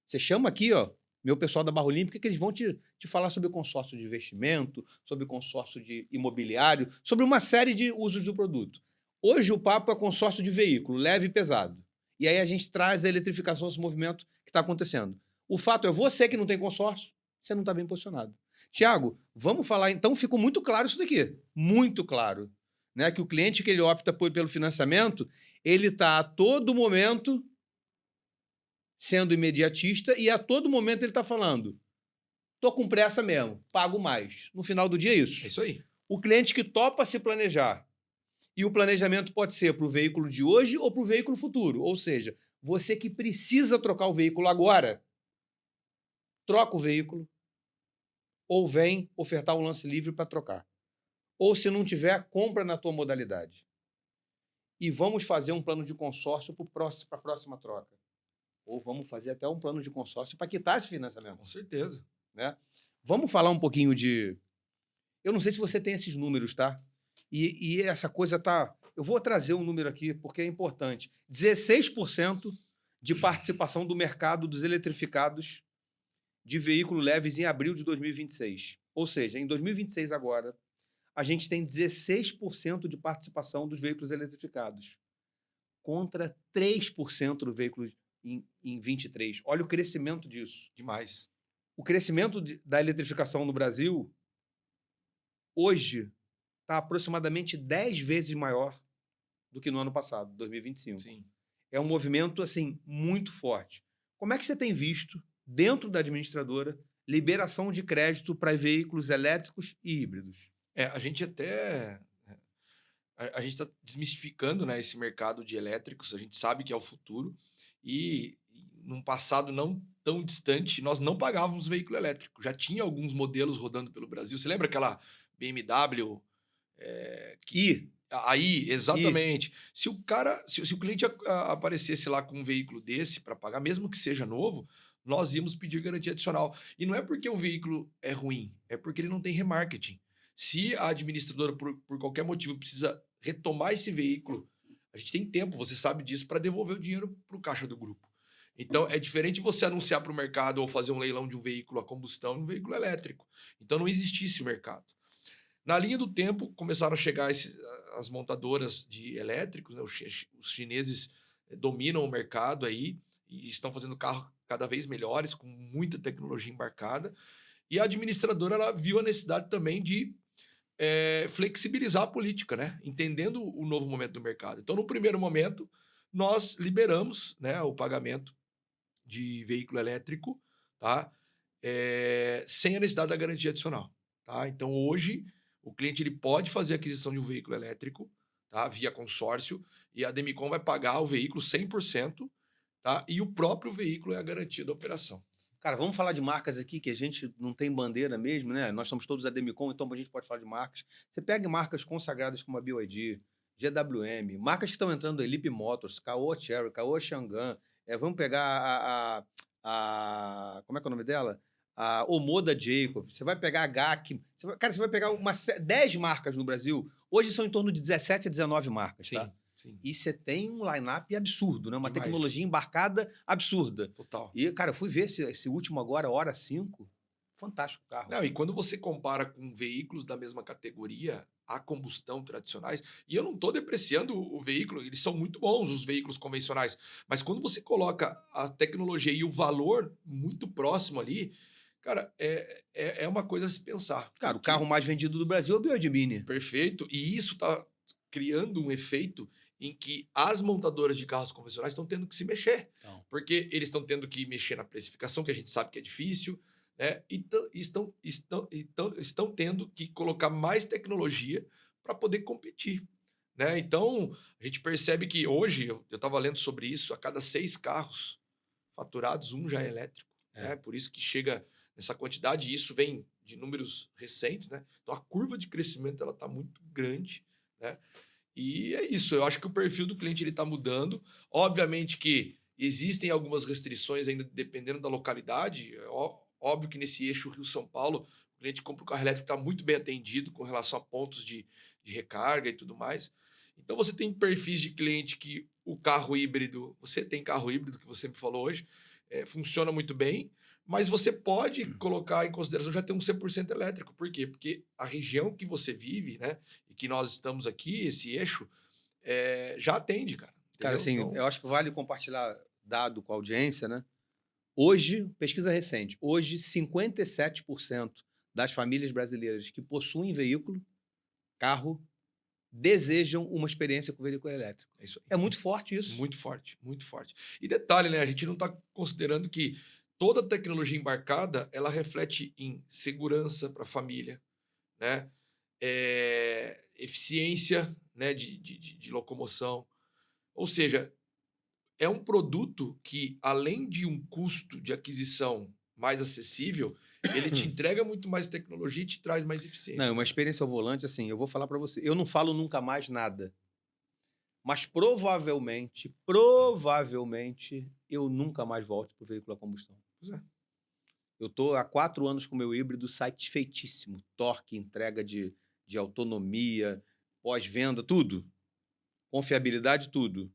você chama aqui, ó, meu pessoal da Barra Olímpica, que eles vão te falar sobre consórcio de investimento, sobre consórcio de imobiliário, sobre uma série de usos do produto. Hoje o papo é consórcio de veículo, leve e pesado. E aí a gente traz a eletrificação, esse movimento que está acontecendo. O fato é, você que não tem consórcio, você não está bem posicionado. Tiago, vamos falar, então ficou muito claro isso daqui, muito claro, né? Que o cliente que ele opta pelo financiamento, ele está a todo momento sendo imediatista e a todo momento ele está falando, tô com pressa mesmo, pago mais. No final do dia é isso. É isso aí. O cliente que topa se planejar, e o planejamento pode ser para o veículo de hoje ou para o veículo futuro. Ou seja, você que precisa trocar o veículo agora, troca o veículo, ou vem ofertar um lance livre para trocar. Ou se não tiver, compra na tua modalidade. E vamos fazer um plano de consórcio para a próxima troca. Ou vamos fazer até um plano de consórcio para quitar esse financiamento. Com certeza. Né? Vamos falar um pouquinho de... Eu não sei se você tem esses números, tá? E essa coisa tá... Eu vou trazer um número aqui, porque é importante. 16% de participação do mercado dos eletrificados de veículos leves em abril de 2026. Ou seja, em 2026 agora, a gente tem 16% de participação dos veículos eletrificados, contra 3% do veículo em 23. Olha o crescimento disso. Demais. O crescimento da eletrificação no Brasil, hoje, está aproximadamente 10 vezes maior do que no ano passado, 2025. Sim. É um movimento, assim, muito forte. Como é que você tem visto, dentro da administradora, liberação de crédito para veículos elétricos e híbridos? A gente até a gente está desmistificando, né, esse mercado de elétricos, a gente sabe que é o futuro, e num passado não tão distante, nós não pagávamos veículo elétrico. Já tinha alguns modelos rodando pelo Brasil. Você lembra aquela BMW, que E, aí, e, exatamente. Se o cara, se o cliente aparecesse lá com um veículo desse para pagar, mesmo que seja novo, nós íamos pedir garantia adicional. E não é porque o veículo é ruim, é porque ele não tem remarketing. Se a administradora, por qualquer motivo, precisa retomar esse veículo, a gente tem tempo, você sabe disso, para devolver o dinheiro para o caixa do grupo. Então, é diferente você anunciar para o mercado ou fazer um leilão de um veículo a combustão e um veículo elétrico. Então, não existia esse mercado. Na linha do tempo, começaram a chegar as montadoras de elétricos, né? Os chineses dominam o mercado aí e estão fazendo carros cada vez melhores, com muita tecnologia embarcada. E a administradora ela viu a necessidade também de flexibilizar a política, né? Entendendo o novo momento do mercado. Então, no primeiro momento, nós liberamos, né, o pagamento de veículo elétrico, tá? Sem a necessidade da garantia adicional, tá? Então, hoje, o cliente ele pode fazer a aquisição de um veículo elétrico, tá? Via consórcio, e a Demicon vai pagar o veículo 100%, tá? E o próprio veículo é a garantia da operação. cara, vamos falar de marcas aqui que a gente não tem bandeira mesmo, né? Nós somos todos a Demicon, então a gente pode falar de marcas. Você pega marcas consagradas como a BYD, GWM, marcas que estão entrando aí, Leap Motors, Caoa Chery, Caoa Chang'an. Vamos pegar como é que é o nome dela? A Omoda Jacob. Você vai pegar a GAC. Cara, você vai pegar 10 marcas no Brasil. Hoje são em torno de 17 a 19 marcas, tá? Sim, sim. E você tem um line-up absurdo, né? Uma Demais. tecnologia embarcada absurda. Total. E, cara, eu fui ver esse último agora, hora 5. Fantástico o carro. Não, e quando você compara com veículos da mesma categoria, a combustão tradicionais, e eu não estou depreciando o veículo, eles são muito bons, os veículos convencionais, mas quando você coloca a tecnologia e o valor muito próximo ali, cara, é uma coisa a se pensar. Cara, o Porque carro mais vendido do Brasil é o BYD Mini. perfeito, e isso está criando um efeito em que as montadoras de carros convencionais estão tendo que se mexer, Então, porque eles estão tendo que mexer na precificação, que a gente sabe que é difícil, né? E estão tendo que colocar mais tecnologia para poder competir, né? Então, a gente percebe que hoje, eu estava lendo sobre isso, a cada 6 carros faturados, um já é elétrico, é. né? Por isso que chega nessa quantidade, e isso vem de números recentes, né? Então, a curva de crescimento ela está muito grande, né? E é isso, eu acho que o perfil do cliente ele está mudando. Obviamente que existem algumas restrições ainda dependendo da localidade. Óbvio que nesse eixo Rio-São Paulo, o cliente compra o carro elétrico está muito bem atendido com relação a pontos de recarga e tudo mais. Então você tem perfis de cliente que o carro híbrido, você tem carro híbrido que você me falou hoje, funciona muito bem, mas você pode colocar em consideração já ter um 100% elétrico. Por quê? Porque a região que você vive, né, e que nós estamos aqui, esse eixo, já atende, cara. Cara, Entendeu? assim, Então, eu acho que vale compartilhar dado com a audiência, né? Hoje, pesquisa recente, hoje 57% das famílias brasileiras que possuem veículo, carro, desejam uma experiência com veículo elétrico. é isso aí. É muito forte isso. Muito forte, muito forte. E detalhe, né? A gente não está considerando que toda tecnologia embarcada ela reflete em segurança para a família, né? Eficiência, né? De locomoção. Ou seja, é um produto que, além de um custo de aquisição mais acessível, ele te entrega muito mais tecnologia e te traz mais eficiência. Não, uma cara. experiência ao volante, assim, eu vou falar para você, eu não falo nunca mais nada, mas provavelmente, eu nunca mais volto pro veículo a combustão. Pois é. Eu tô há 4 anos com o meu híbrido satisfeitíssimo. Torque, entrega de autonomia, pós-venda, tudo. Confiabilidade, tudo.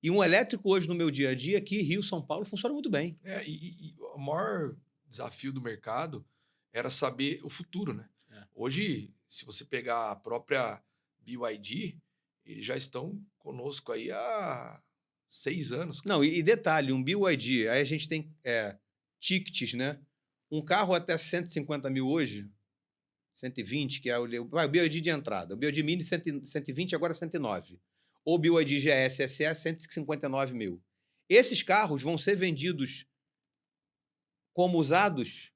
E um elétrico hoje no meu dia a dia, aqui, Rio, São Paulo, funciona muito bem. E o maior desafio do mercado era saber o futuro, né? É. Hoje, se você pegar a própria BYD, eles já estão conosco aí há 6 anos. Não, e detalhe, um BYD, aí a gente tem tickets, né? Um carro até 150 mil hoje, 120, que é o BYD de entrada. O BYD Mini 120, agora 109. Ou o BYD GS SE 159 mil. Esses carros vão ser vendidos como usados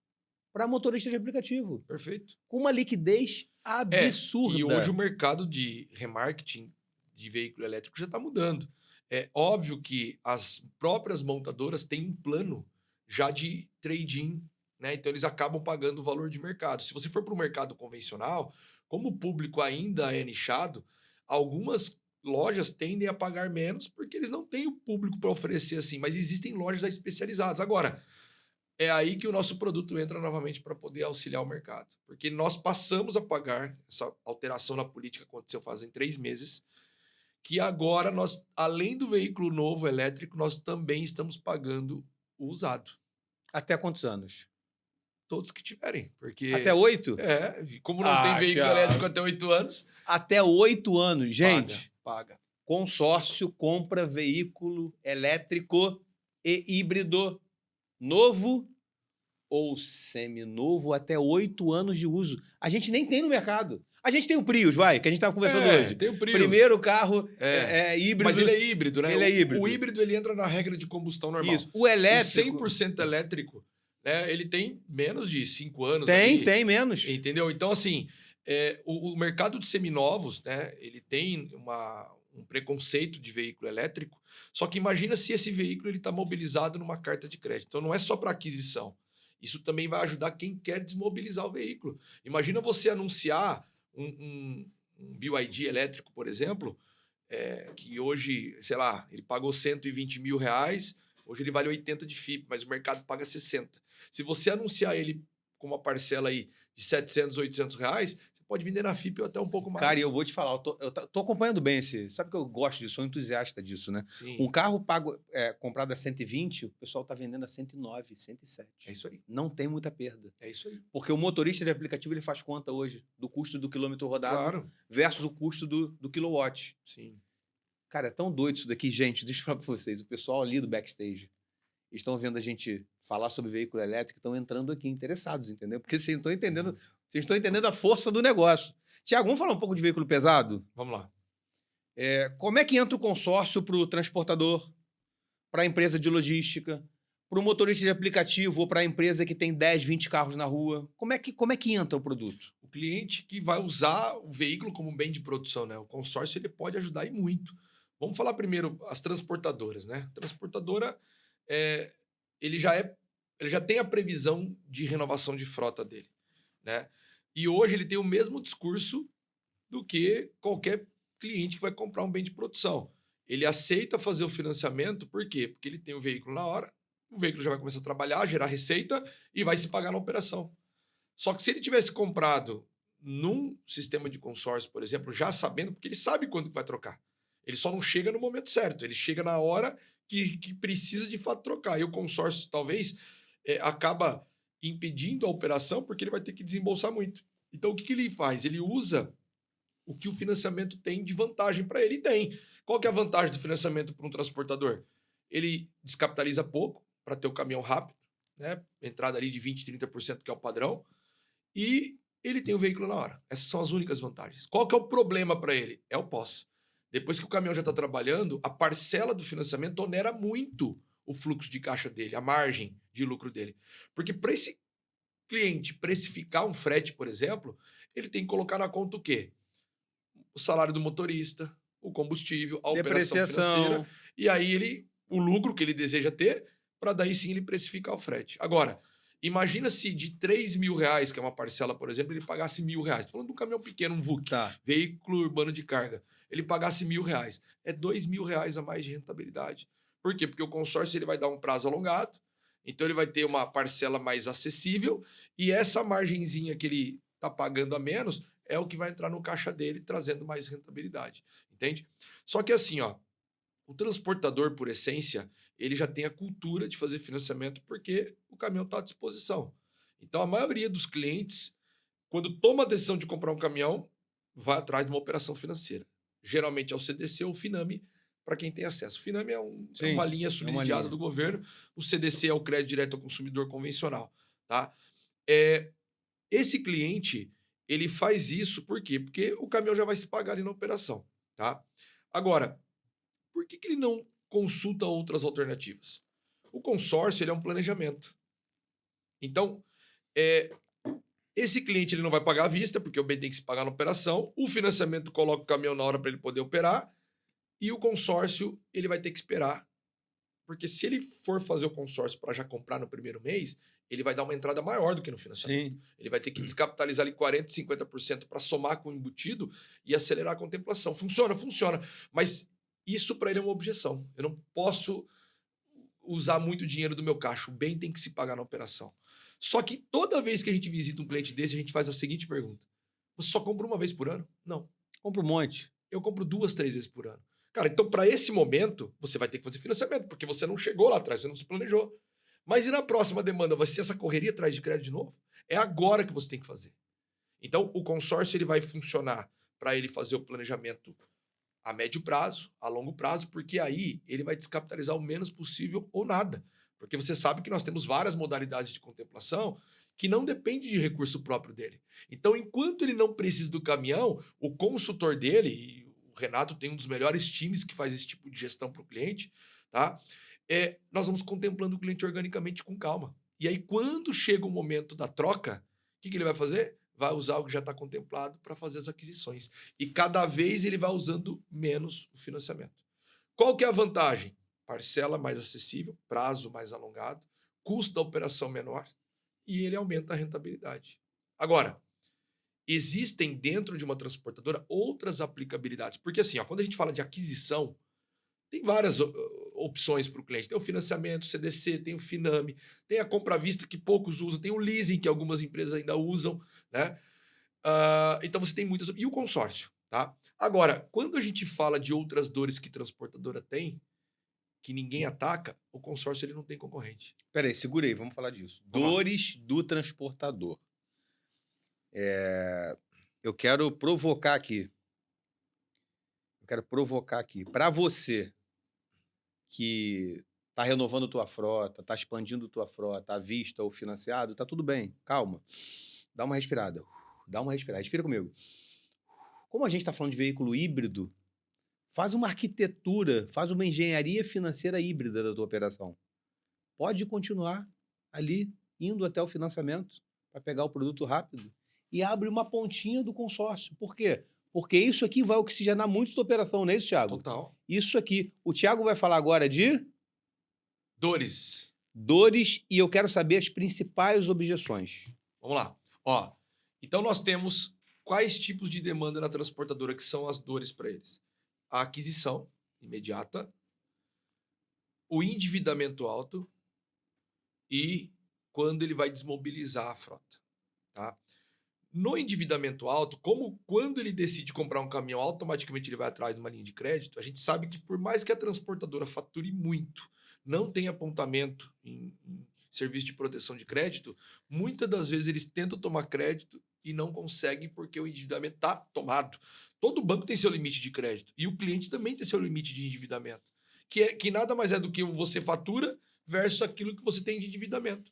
para motorista de aplicativo, Perfeito. com uma liquidez E hoje o absurda. mercado de remarketing de veículo elétrico já está mudando. É óbvio que as próprias montadoras têm um plano já de trade-in, né? Então eles acabam pagando o valor de mercado. Se você for para o mercado convencional, como o público ainda é nichado, algumas lojas tendem a pagar menos porque eles não têm o público para oferecer assim, mas existem lojas especializadas. Agora, é aí que o nosso produto entra novamente para poder auxiliar o mercado. Porque nós passamos a pagar, essa alteração na política aconteceu fazem 3 meses, que agora nós, além do veículo novo elétrico, nós também estamos pagando o usado. Até quantos anos? Todos que tiverem. Até Porque, 8? como não tem Ah, veículo elétrico Thiago. até 8 anos, Até 8 anos. paga, Gente, paga. consórcio compra veículo elétrico e híbrido novo ou seminovo até 8 anos de uso. A gente nem tem no mercado. A gente tem o Prius, vai, que a gente estava conversando hoje. Tem o Prius. Primeiro carro Mas ele híbrido. é híbrido, né? Ele é O híbrido. híbrido ele entra na regra de combustão normal. Isso. O O elétrico 100% elétrico, né, ele tem menos de 5 anos tem menos. entendeu? Então, assim, o mercado de seminovos, né, ele tem um preconceito de veículo elétrico, só que imagina se esse veículo está mobilizado numa carta de crédito. Então, não é só para aquisição. Isso também vai ajudar quem quer desmobilizar o veículo. Imagina você anunciar um BYD elétrico, por exemplo, que hoje, sei lá, ele pagou 120 mil reais, hoje ele vale 80 de FIP, mas o mercado paga 60. Se você anunciar ele com uma parcela aí de 700, 800 reais, você pode vender na FIP até um pouco mais. Cara, e eu vou te falar, eu tô acompanhando bem esse. Sabe que eu gosto disso, sou entusiasta disso, né? Sim. Um carro comprado a 120, o pessoal tá vendendo a 109, 107. É isso aí. Não tem muita perda. É isso aí. Porque o motorista de aplicativo ele faz conta hoje do custo do quilômetro rodado Claro. versus o custo do kilowatt. Sim. Cara, é tão doido isso daqui, gente. Deixa eu falar pra vocês. O pessoal ali do backstage estão vendo a gente falar sobre veículo elétrico, estão entrando aqui interessados, entendeu? Porque vocês estão entendendo a força do negócio. Tiago, vamos falar um pouco de veículo pesado? Vamos lá. Como é que entra o consórcio para o transportador, para a empresa de logística, para o motorista de aplicativo ou para a empresa que tem 10, 20 carros na rua? Como é que entra o produto? O cliente que vai usar o veículo como um bem de produção, né? O consórcio ele pode ajudar e muito. Vamos falar primeiro as transportadoras, né? A transportadora, ele já tem a previsão de renovação de frota dele, né? E hoje ele tem o mesmo discurso do que qualquer cliente que vai comprar um bem de produção. Ele aceita fazer o financiamento, por quê? Porque ele tem o veículo na hora, o veículo já vai começar a trabalhar, gerar receita e vai se pagar na operação. Só que se ele tivesse comprado num sistema de consórcio, por exemplo, já sabendo, porque ele sabe quando vai trocar. Ele só não chega no momento certo, ele chega na hora que precisa de fato trocar. E o consórcio, talvez, acaba impedindo a operação porque ele vai ter que desembolsar muito. Então, o que ele faz? Ele usa o que o financiamento tem de vantagem para ele. E tem. Qual que é a vantagem do financiamento para um transportador? Ele descapitaliza pouco para ter o caminhão rápido, né? Entrada ali de 20%, 30%, que é o padrão. E ele tem o veículo na hora. Essas são as únicas vantagens. Qual que é o problema para ele? É o pós. Depois que o caminhão já está trabalhando, a parcela do financiamento onera muito o fluxo de caixa dele, a margem de lucro dele. Porque para esse cliente precificar um frete, por exemplo, ele tem que colocar na conta o quê? O salário do motorista, o combustível, a operação financeira, e aí o lucro que ele deseja ter, para daí sim ele precificar o frete. Agora, imagina se de 3 mil reais, que é uma parcela, por exemplo, ele pagasse R$1.000. Estou falando de um caminhão pequeno, um VUC, veículo urbano de carga. Ele pagasse R$1.000. É R$2.000 a mais de rentabilidade. Por quê? Porque o consórcio ele vai dar um prazo alongado, então ele vai ter uma parcela mais acessível, e essa margenzinha que ele está pagando a menos é o que vai entrar no caixa dele, trazendo mais rentabilidade. Entende? Só que assim, ó, o transportador, por essência, ele já tem a cultura de fazer financiamento porque o caminhão está à disposição. Então, a maioria dos clientes, quando toma a decisão de comprar um caminhão, vai atrás de uma operação financeira. Geralmente é o CDC ou o Finame, para quem tem acesso. O Finame é uma linha subsidiada do governo, o CDC é o crédito direto ao consumidor convencional. Tá? Esse cliente, ele faz isso por quê? Porque o caminhão já vai se pagar ali na operação. Tá? Agora, por que ele não consulta outras alternativas? O consórcio ele é um planejamento. Então, Esse cliente ele não vai pagar à vista, porque o bem tem que se pagar na operação. O financiamento coloca o caminhão na hora para ele poder operar. E o consórcio ele vai ter que esperar. Porque se ele for fazer o consórcio para já comprar no primeiro mês, ele vai dar uma entrada maior do que no financiamento. Sim. Ele vai ter que descapitalizar ali 40%, 50% para somar com o embutido e acelerar a contemplação. Funciona, funciona. Mas isso para ele é uma objeção. Eu não posso usar muito dinheiro do meu caixa. O bem tem que se pagar na operação. Só que toda vez que a gente visita um cliente desse, a gente faz a seguinte pergunta: você só compra uma vez por ano? Não. Compra um monte. Eu compro 2, 3 vezes por ano. Cara, então para esse momento, você vai ter que fazer financiamento, porque você não chegou lá atrás, você não se planejou. Mas e na próxima demanda, vai ser essa correria atrás de crédito de novo? É agora que você tem que fazer. Então, o consórcio ele vai funcionar para ele fazer o planejamento a médio prazo, a longo prazo, porque aí ele vai descapitalizar o menos possível ou nada. Porque você sabe que nós temos várias modalidades de contemplação que não depende de recurso próprio dele. Então, enquanto ele não precisa do caminhão, o consultor dele, e o Renato tem um dos melhores times que faz esse tipo de gestão para o cliente, tá? Nós vamos contemplando o cliente organicamente com calma. E aí, quando chega o momento da troca, o que ele vai fazer? Vai usar o que já está contemplado para fazer as aquisições. E cada vez ele vai usando menos o financiamento. Qual que é a vantagem? Parcela mais acessível, prazo mais alongado, custo da operação menor e ele aumenta a rentabilidade. Agora, existem dentro de uma transportadora outras aplicabilidades. Porque assim, ó, quando a gente fala de aquisição, tem várias opções para o cliente. Tem o financiamento, CDC, tem o Finame, tem a compra à vista que poucos usam, tem o leasing que algumas empresas ainda usam, né? Então você tem muitas. E o consórcio, tá? Agora, quando a gente fala de outras dores que transportadora tem, que ninguém ataca, o consórcio ele não tem concorrente. Peraí, segura aí, vamos falar disso. Vamos lá. Dores do transportador. Eu quero provocar aqui. Para você que está renovando tua frota, está expandindo tua frota, à vista ou financiado, tá tudo bem, calma. Dá uma respirada. Respira comigo. Como a gente está falando de veículo híbrido, faz uma arquitetura, faz uma engenharia financeira híbrida da tua operação. Pode continuar ali, indo até o financiamento, para pegar o produto rápido, e abre uma pontinha do consórcio. Por quê? Porque isso aqui vai oxigenar muito tua operação, não é isso, Thiago? Total. Isso aqui. O Thiago vai falar agora de Dores. E eu quero saber as principais objeções. Vamos lá. Ó, então nós temos quais tipos de demanda na transportadora que são as dores para eles? A aquisição imediata, o endividamento alto e quando ele vai desmobilizar a frota, tá? No endividamento alto, como quando ele decide comprar um caminhão, automaticamente ele vai atrás de uma linha de crédito, a gente sabe que por mais que a transportadora fature muito, não tem apontamento em serviço de proteção de crédito, muitas das vezes eles tentam tomar crédito e não conseguem porque o endividamento está tomado. Todo banco tem seu limite de crédito e o cliente também tem seu limite de endividamento, que nada mais é do que você fatura versus aquilo que você tem de endividamento.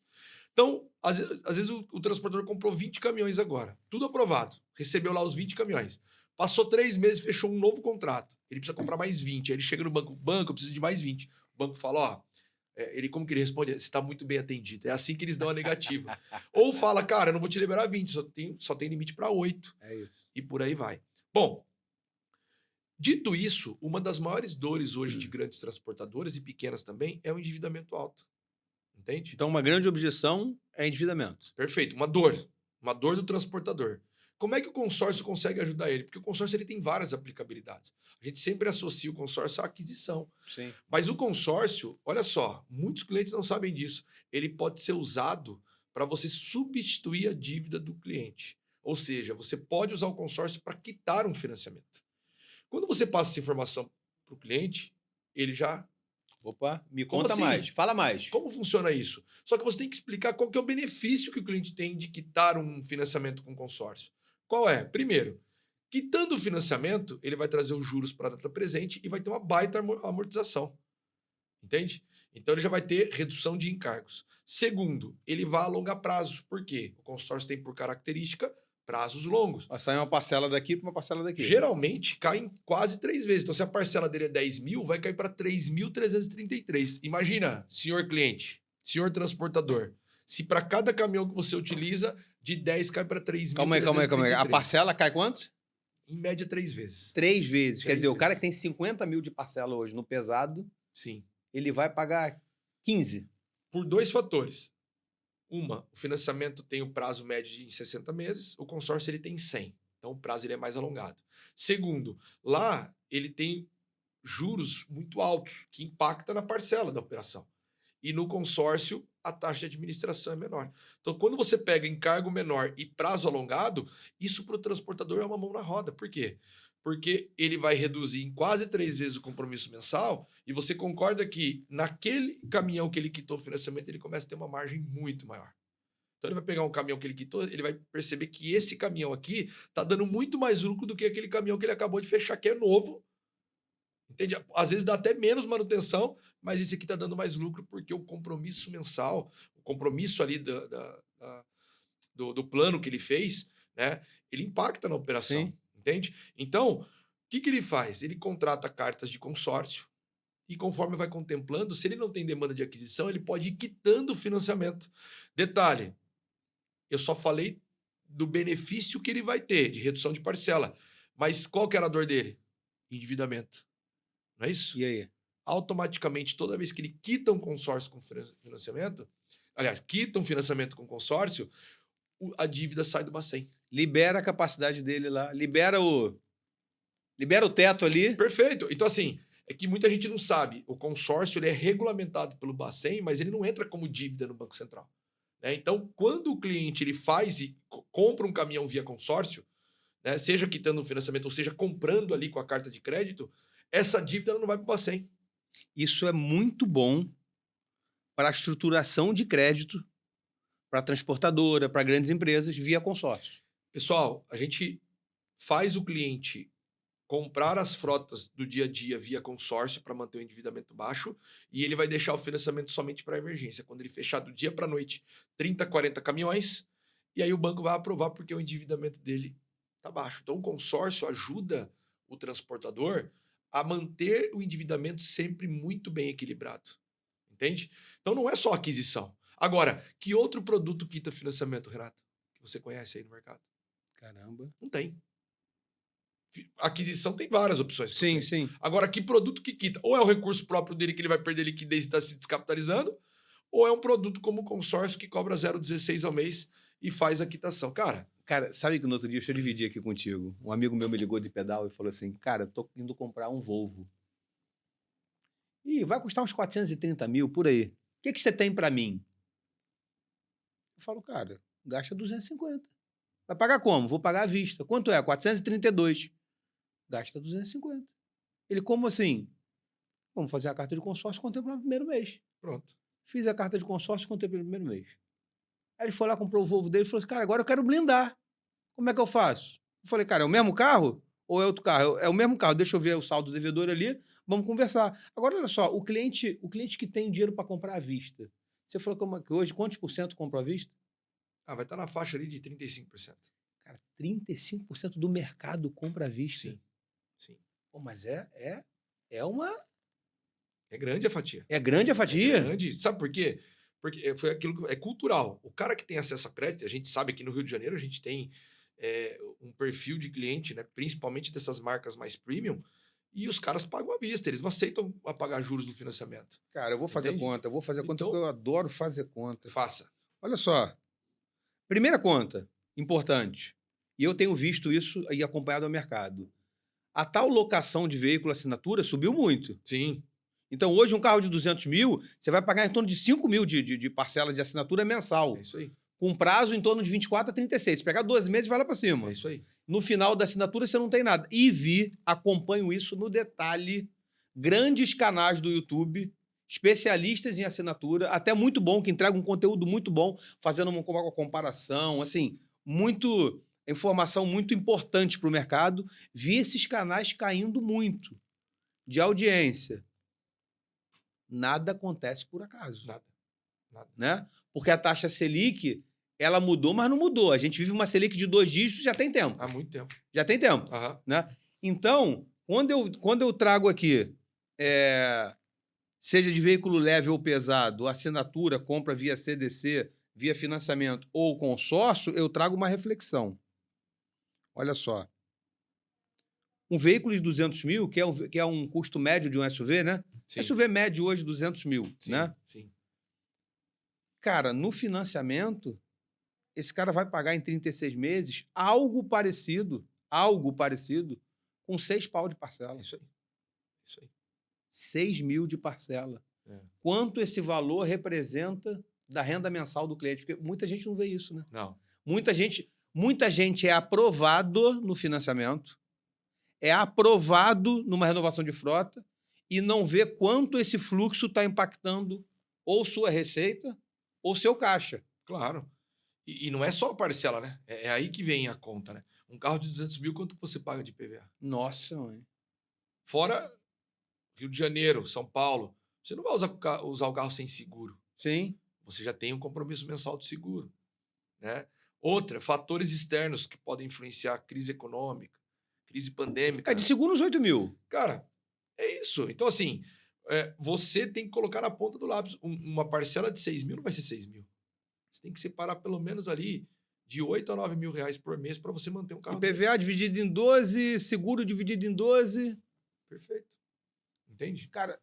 Então, às vezes o transportador comprou 20 caminhões agora, tudo aprovado, recebeu lá os 20 caminhões. Passou 3 meses, fechou um novo contrato. Ele precisa comprar mais 20. Aí ele chega no banco, eu preciso de mais 20. O banco fala, ó, como que ele responde? Você está muito bem atendido. É assim que eles dão a negativa. Ou fala, cara, eu não vou te liberar 20, só tem limite para 8. É isso. E por aí vai. Bom, dito isso, uma das maiores dores hoje de grandes transportadoras e pequenas também é o endividamento alto. Entende? Então, uma grande objeção é endividamento. Perfeito, uma dor do transportador. Como é que o consórcio consegue ajudar ele? Porque o consórcio ele tem várias aplicabilidades. A gente sempre associa o consórcio à aquisição. Sim. Mas o consórcio, olha só, muitos clientes não sabem disso. Ele pode ser usado para você substituir a dívida do cliente. Ou seja, você pode usar o consórcio para quitar um financiamento. Quando você passa essa informação para o cliente, ele já... Opa, me Como conta assim? mais, fala mais. Como funciona isso? Só que você tem que explicar qual que é o benefício que o cliente tem de quitar um financiamento com consórcio. Qual é? Primeiro, quitando o financiamento, ele vai trazer os juros para a data presente e vai ter uma baita amortização. Entende? Então, ele já vai ter redução de encargos. Segundo, ele vai alongar prazo. Por quê? O consórcio tem por característica prazos longos. Vai sair uma parcela daqui para uma parcela daqui. Geralmente cai em quase 3 vezes. Então, se a parcela dele é 10 mil, vai cair para 3.333. Imagina, senhor cliente, senhor transportador, Se para cada caminhão que você utiliza, de 10 cai para 3.333. Calma aí. A parcela cai quanto? Em média, 3 vezes. 3 vezes. Quer 3 dizer, o cara vezes. que tem 50 mil de parcela hoje no pesado, Sim. ele vai pagar 15. Por 2 fatores. O financiamento tem o prazo médio de 60 meses, o consórcio ele tem 100. Então, o prazo ele é mais alongado. Segundo, lá ele tem juros muito altos, que impacta na parcela da operação. E no consórcio, a taxa de administração é menor. Então, quando você pega encargo menor e prazo alongado, isso para o transportador é uma mão na roda. Por quê? Porque ele vai reduzir em quase 3 vezes o compromisso mensal e você concorda que naquele caminhão que ele quitou o financiamento, ele começa a ter uma margem muito maior. Então, ele vai pegar um caminhão que ele quitou, ele vai perceber que esse caminhão aqui está dando muito mais lucro do que aquele caminhão que ele acabou de fechar, que é novo. Entende? Às vezes dá até menos manutenção, mas esse aqui está dando mais lucro porque o compromisso mensal, o compromisso ali do plano que ele fez, né, ele impacta na operação. Sim. Entende? Então, o que ele faz? Ele contrata cartas de consórcio e conforme vai contemplando, se ele não tem demanda de aquisição, ele pode ir quitando o financiamento. Detalhe, eu só falei do benefício que ele vai ter de redução de parcela, mas qual que era a dor dele? Endividamento. Não é isso? E aí? Automaticamente, toda vez que ele quita um consórcio com financiamento, aliás, quita um financiamento com consórcio, a dívida sai do Bacen. Libera a capacidade dele lá, libera o teto ali. Perfeito. Então, assim, é que muita gente não sabe. O consórcio ele é regulamentado pelo Bacen, mas ele não entra como dívida no Banco Central. Né? Então, quando o cliente ele faz e compra um caminhão via consórcio, né, seja quitando o financiamento ou seja comprando ali com a carta de crédito, essa dívida ela não vai para o Bacen. Isso é muito bom para a estruturação de crédito, para a transportadora, para grandes empresas, via consórcio. Pessoal, a gente faz o cliente comprar as frotas do dia a dia via consórcio para manter o endividamento baixo e ele vai deixar o financiamento somente para emergência. Quando ele fechar do dia para a noite 30, 40 caminhões, e aí o banco vai aprovar porque o endividamento dele está baixo. Então o consórcio ajuda o transportador a manter o endividamento sempre muito bem equilibrado. Entende? Então não é só aquisição. Agora, que outro produto quita financiamento, Renato? Que você conhece aí no mercado? Caramba. Não tem. Aquisição tem várias opções. Sim, sim. Agora, que produto que quita? Ou é o recurso próprio dele que ele vai perder liquidez e está se descapitalizando, ou é um produto como o consórcio que cobra 0,16 ao mês e faz a quitação. Cara, sabe que no outro dia, deixa eu dividir aqui contigo. Um amigo meu me ligou de pedal e falou assim, cara, tô indo comprar um Volvo. E vai custar uns 430 mil, por aí. O que você tem para mim? Eu falo, cara, gasta 250. Vai pagar como? Vou pagar à vista. Quanto é? 432. Gasta 250. Ele, como assim? Vamos fazer a carta de consórcio, contemplar no primeiro mês. pronto. Fiz a carta de consórcio, contemplei no primeiro mês. Aí ele foi lá, comprou o Volvo dele e falou assim, cara, agora eu quero blindar. Como é que eu faço? Eu falei, cara, é o mesmo carro ou é outro carro? É o mesmo carro, deixa eu ver o saldo devedor ali, vamos conversar. Agora, olha só, o cliente que tem dinheiro para comprar à vista, você falou que hoje, quantos por cento compra à vista? Vai estar na faixa ali de 35%. Cara, 35% do mercado compra à vista. Sim, sim. Pô, mas é uma... É grande a fatia. É grande a fatia? É grande. Sabe por quê? Porque foi aquilo que é cultural. O cara que tem acesso a crédito, a gente sabe que no Rio de Janeiro a gente tem um perfil de cliente, né, principalmente dessas marcas mais premium, e os caras pagam à vista, eles não aceitam pagar juros do financiamento. Cara, eu vou fazer Entende? conta, Então, porque eu adoro fazer conta. Faça. Olha só, primeira conta, importante, e eu tenho visto isso e acompanhado ao mercado. A tal locação de veículo assinatura subiu muito. Sim. Então, hoje, um carro de 200 mil, você vai pagar em torno de 5 mil de parcela de assinatura mensal. É isso aí. Com prazo em torno de 24 a 36. Se pegar 12 meses, vai lá para cima. É isso aí. No final da assinatura, você não tem nada. Acompanho isso no detalhe. Grandes canais do YouTube, especialistas em assinatura, até muito bom, que entregam um conteúdo muito bom, fazendo uma comparação, assim, informação muito importante para o mercado. Vi esses canais caindo muito de audiência. Nada acontece por acaso. Nada. Né? Porque a taxa Selic, ela mudou, mas não mudou. A gente vive uma Selic de 2 dígitos já tem tempo. Há muito tempo. Já tem tempo. Aham. Né? Então, quando eu trago aqui, seja de veículo leve ou pesado, assinatura, compra via CDC, via financiamento ou consórcio, eu trago uma reflexão. Olha só. Um veículo de 200 mil, que é um custo médio de um SUV, né? Sim, SUV médio hoje, 200 mil, sim, né? sim. Cara, no financiamento, esse cara vai pagar em 36 meses algo parecido, com 6 pau de É parcela. isso aí. Isso aí. 6 mil de parcela. É. Quanto esse valor representa da renda mensal do cliente? Porque muita gente não vê isso, né? Não. Muita gente é aprovado no financiamento, é aprovado numa renovação de frota e não vê quanto esse fluxo está impactando ou sua receita ou seu caixa. Claro. E não é só a parcela, né? É aí que vem a conta, né? Um carro de 200 mil, quanto que você paga de IPVA? Nossa, mãe. Fora Rio de Janeiro, São Paulo. Você não vai usar o carro sem seguro. Sim. Você já tem um compromisso mensal de seguro, né? Outra, fatores externos que podem influenciar crise econômica, crise É, pandêmica. de seguro uns 8 mil. Cara, é isso. Então, assim, você tem que colocar na ponta do lápis. Uma parcela de 6 mil não vai ser 6 mil. Você tem que separar pelo menos ali de 8 a 9 mil reais por mês para você manter um carro IPVA desse. dividido em 12, seguro dividido em 12. Perfeito. Entende? Cara,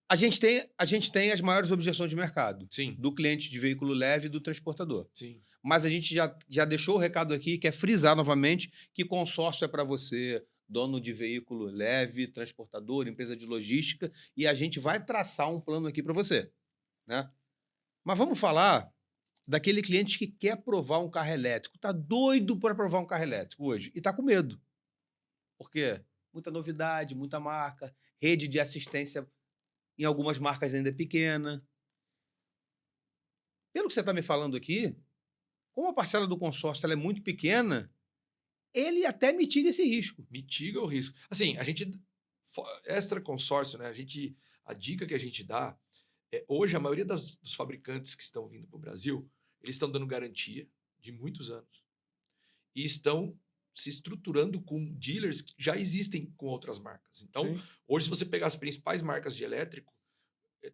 a gente tem as maiores objeções de mercado, Sim, do cliente de veículo leve e do transportador. sim. Mas a gente já deixou o recado aqui, quer frisar novamente que consórcio é para você, dono de veículo leve, transportador, empresa de logística, e a gente vai traçar um plano aqui para você, né? Mas vamos falar daquele cliente que quer provar um carro elétrico, tá doido para provar um carro elétrico hoje e tá com medo. Por quê? Muita novidade, muita marca, rede de assistência em algumas marcas ainda é pequena. Pelo que você está me falando aqui, como a parcela do consórcio ela é muito pequena, ele até mitiga esse risco. Mitiga o risco. Assim, a gente extra consórcio, né? A dica que a gente dá hoje a maioria dos fabricantes que estão vindo para o Brasil, eles estão dando garantia de muitos anos e estão se estruturando com dealers que já existem com outras marcas. Então, Sim. hoje se você pegar as principais marcas de elétrico,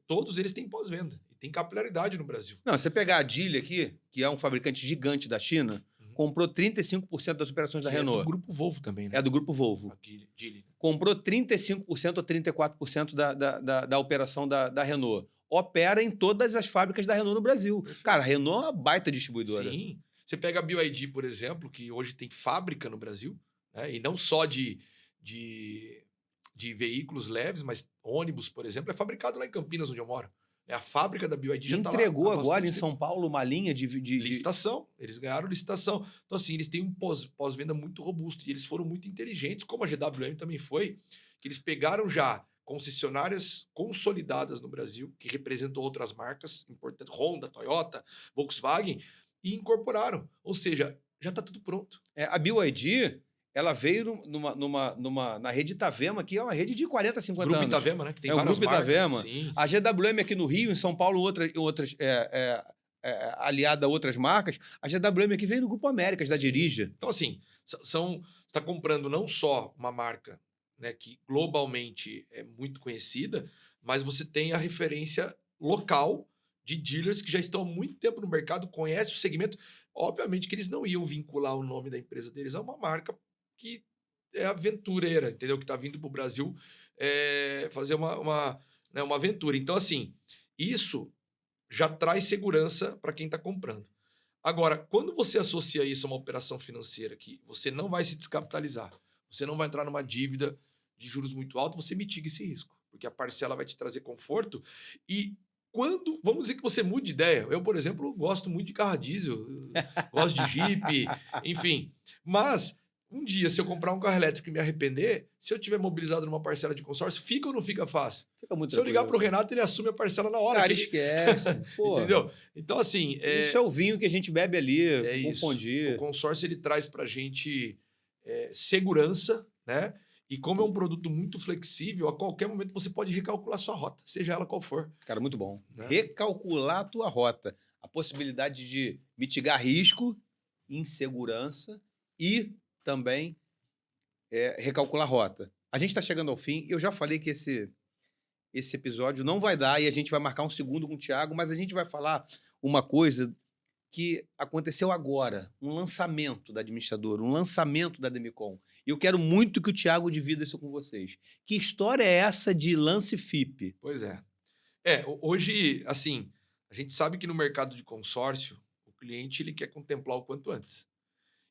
todos eles têm pós-venda e tem capilaridade no Brasil. Não, você pegar a Geely aqui, que é um fabricante gigante da China, Uhum. comprou 35% das operações da Que é do Renault. grupo Volvo também, né? É do grupo Volvo. A Geely. Comprou 35% ou 34% da operação da Renault. Opera em todas as fábricas da Renault no Brasil. Perfeito. Cara, a Renault é uma baita distribuidora. Sim. Você pega a BYD, por exemplo, que hoje tem fábrica no Brasil, né? E não só de veículos leves, mas ônibus, por exemplo, é fabricado lá em Campinas, onde eu moro. A fábrica da BYD já está lá. Entregou há agora bastante em tempo. São Paulo uma linha de Licitação. Eles ganharam licitação. Então, assim, eles têm um pós-venda muito robusto. E eles foram muito inteligentes, como a GWM também foi, que eles pegaram já concessionárias consolidadas no Brasil, que representam outras marcas importantes, Honda, Toyota, Volkswagen, e incorporaram. Ou seja, já está tudo pronto. A BYD, ela veio na rede Itavema, que é uma rede de 40, 50 Grupo anos. Itavema, né? Que tem É o várias Grupo marcas. Itavema. Sim, A sim. GWM aqui no Rio, em São Paulo, outras aliada a outras marcas. A GWM aqui veio no Grupo Américas, da Sim. Dirija. Então, assim, você está comprando não só uma marca, né, que globalmente é muito conhecida, mas você tem a referência local de dealers que já estão há muito tempo no mercado, conhecem o segmento. Obviamente que eles não iam vincular o nome da empresa deles a uma marca que é aventureira, entendeu? Que está vindo para o Brasil fazer né, uma aventura. Então, assim, isso já traz segurança para quem está comprando. Agora, quando você associa isso a uma operação financeira que você não vai se descapitalizar, você não vai entrar numa dívida de juros muito altos, você mitiga esse risco, porque a parcela vai te trazer conforto. E quando, vamos dizer que você mude de ideia, eu, por exemplo, gosto muito de carro a diesel, gosto de Jeep, enfim, mas um dia, se eu comprar um carro elétrico e me arrepender, se eu tiver mobilizado numa parcela de consórcio, fica ou não fica fácil? Fica muito Se eu ligar para o tranquilo. Renato, ele assume a parcela na hora. Cara, que ele- esquece. Pô, Entendeu? Então, assim, isso é o vinho que a gente bebe ali, é com isso. fondue. O consórcio ele traz para a gente segurança, né? E como é um produto muito flexível, a qualquer momento você pode recalcular sua rota, seja ela qual for. Cara, muito bom. Né? Recalcular a tua rota. A possibilidade de mitigar risco, insegurança e também recalcular a rota. A gente está chegando ao fim. Eu já falei que esse episódio não vai dar e a gente vai marcar um segundo com o Thiago, mas a gente vai falar uma coisa que aconteceu agora, um lançamento da administradora, um lançamento da Demicon. E eu quero muito que o Thiago divida isso com vocês. Que história é essa de lance FIP? Pois é. Hoje, assim, a gente sabe que no mercado de consórcio, o cliente ele quer contemplar o quanto antes.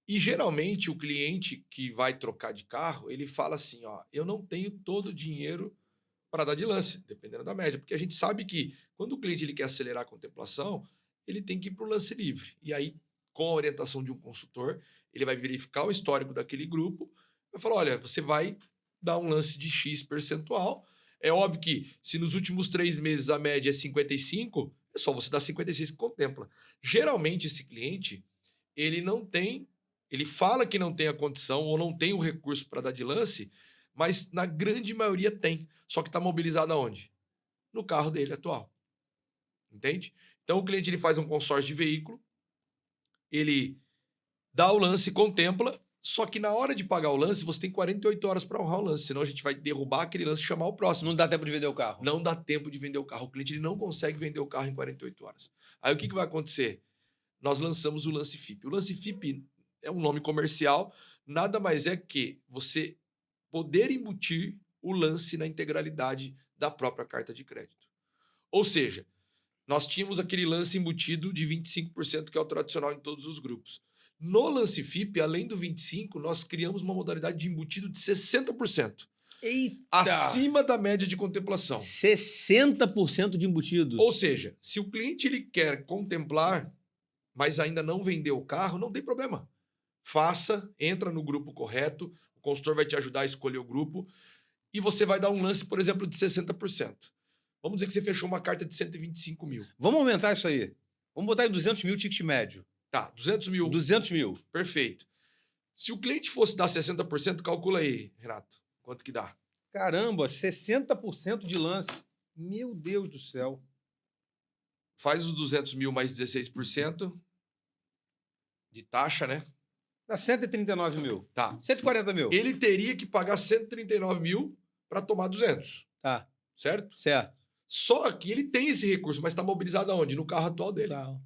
E geralmente o cliente que vai trocar de carro, ele fala assim, ó, eu não tenho todo o dinheiro para dar de lance, dependendo da média, porque a gente sabe que quando o cliente ele quer acelerar a contemplação, ele tem que ir para o lance livre. E aí, com a orientação de um consultor, ele vai verificar o histórico daquele grupo, vai falar, olha, você vai dar um lance de X percentual. É óbvio que se nos últimos 3 meses a média é 55, é só você dar 56 que contempla. Geralmente esse cliente, ele não tem, ele fala que não tem a condição ou não tem o recurso para dar de lance, mas na grande maioria tem. Só que está mobilizado aonde? No carro dele atual. Entende? Então o cliente ele faz um consórcio de veículo, ele dá o lance, contempla, só que na hora de pagar o lance, você tem 48 horas para honrar o lance, senão a gente vai derrubar aquele lance e chamar o próximo. Não dá tempo de vender o carro. Não dá tempo de vender o carro. O cliente ele não consegue vender o carro em 48 horas. Aí o que vai acontecer? Nós lançamos o lance FIP. O lance FIP é um nome comercial, nada mais é que você poder embutir o lance na integralidade da própria carta de crédito. Ou seja, nós tínhamos aquele lance embutido de 25%, que é o tradicional em todos os grupos. No lance FIP, além do 25%, nós criamos uma modalidade de embutido de 60%. Eita! Acima da média de contemplação. 60% de embutido. Ou seja, se o cliente ele quer contemplar, mas ainda não vendeu o carro, não tem problema. Faça, entra no grupo correto, o consultor vai te ajudar a escolher o grupo e você vai dar um lance, por exemplo, de 60%. Vamos dizer que você fechou uma carta de 125 mil. Vamos aumentar isso aí. Vamos botar em 200 mil ticket médio. Tá, 200 mil. 200 mil. Perfeito. Se o cliente fosse dar 60%, calcula aí, Renato, quanto que dá? Caramba, 60% de lance. Meu Deus do céu. Faz os 200 mil mais 16% de taxa, né? Dá 139 mil. Tá. 140 mil. Ele teria que pagar 139 mil para tomar 200. Tá. Certo? Certo. Só que ele tem esse recurso, mas está mobilizado aonde? No carro atual dele. Tá.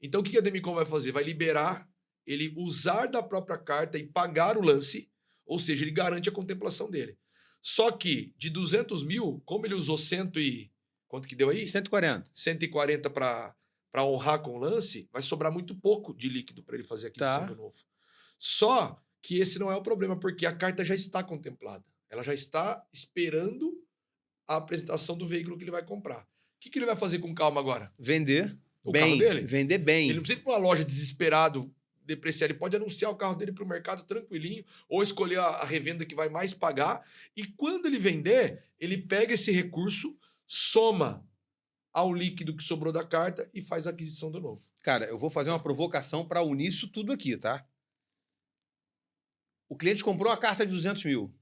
Então, o que a Demicon vai fazer? Vai liberar ele usar da própria carta e pagar o lance, ou seja, ele garante a contemplação dele. Só que de 200 mil, como ele usou quanto que deu aí? 140. 140 para honrar com o lance, vai sobrar muito pouco de líquido para ele fazer a aquisição do novo. Só que esse não é o problema, porque a carta já está contemplada. Ela já está esperando a apresentação do veículo que ele vai comprar. O que ele vai fazer com calma agora? Vender o bem. Carro dele. Vender bem. Ele não precisa ir para uma loja desesperado depreciar. Ele pode anunciar o carro dele para o mercado tranquilinho ou escolher a revenda que vai mais pagar. E quando ele vender, ele pega esse recurso, soma ao líquido que sobrou da carta e faz a aquisição do novo. Cara, eu vou fazer uma provocação para unir isso tudo aqui, tá? O cliente comprou a carta de 200 mil.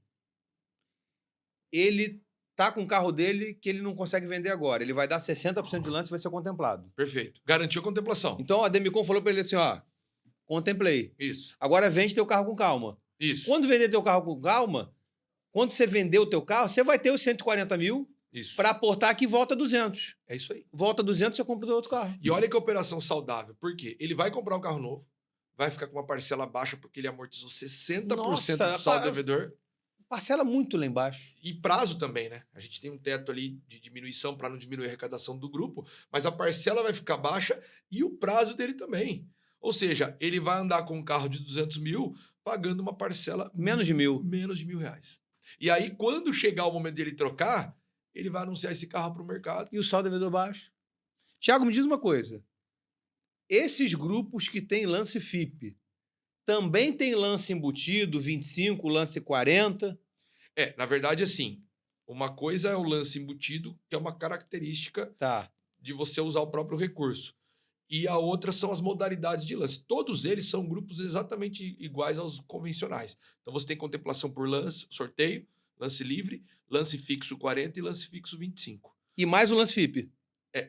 Ele tá com o carro dele que ele não consegue vender agora. Ele vai dar 60% de lance e vai ser contemplado. Perfeito. Garantiu a contemplação. Então a Demicon falou para ele assim, ó, contemplei. Isso. Agora vende teu carro com calma. Isso. Quando vender teu carro com calma, quando você vender o teu carro, você vai ter os 140 mil para aportar aqui e volta 200. É isso aí. Volta 200, você compra o outro carro. E olha que operação saudável. Por quê? Ele vai comprar um carro novo, vai ficar com uma parcela baixa porque ele amortizou 60% do saldo devedor. Parcela muito lá embaixo. E prazo também, né? A gente tem um teto ali de diminuição para não diminuir a arrecadação do grupo, mas a parcela vai ficar baixa e o prazo dele também. Ou seja, ele vai andar com um carro de 200 mil pagando uma parcela... Menos de mil. Menos de R$1.000. E aí, quando chegar o momento dele trocar, ele vai anunciar esse carro para o mercado. E o saldo devedor baixo. Thiago, me diz uma coisa. Esses grupos que têm lance FIP também tem lance embutido, 25, lance 40? Na verdade, assim, uma coisa é o lance embutido, que é uma característica de você usar o próprio recurso. E a outra são as modalidades de lance. Todos eles são grupos exatamente iguais aos convencionais. Então, você tem contemplação por lance, sorteio, lance livre, lance fixo 40 e lance fixo 25. E mais o lance FIP?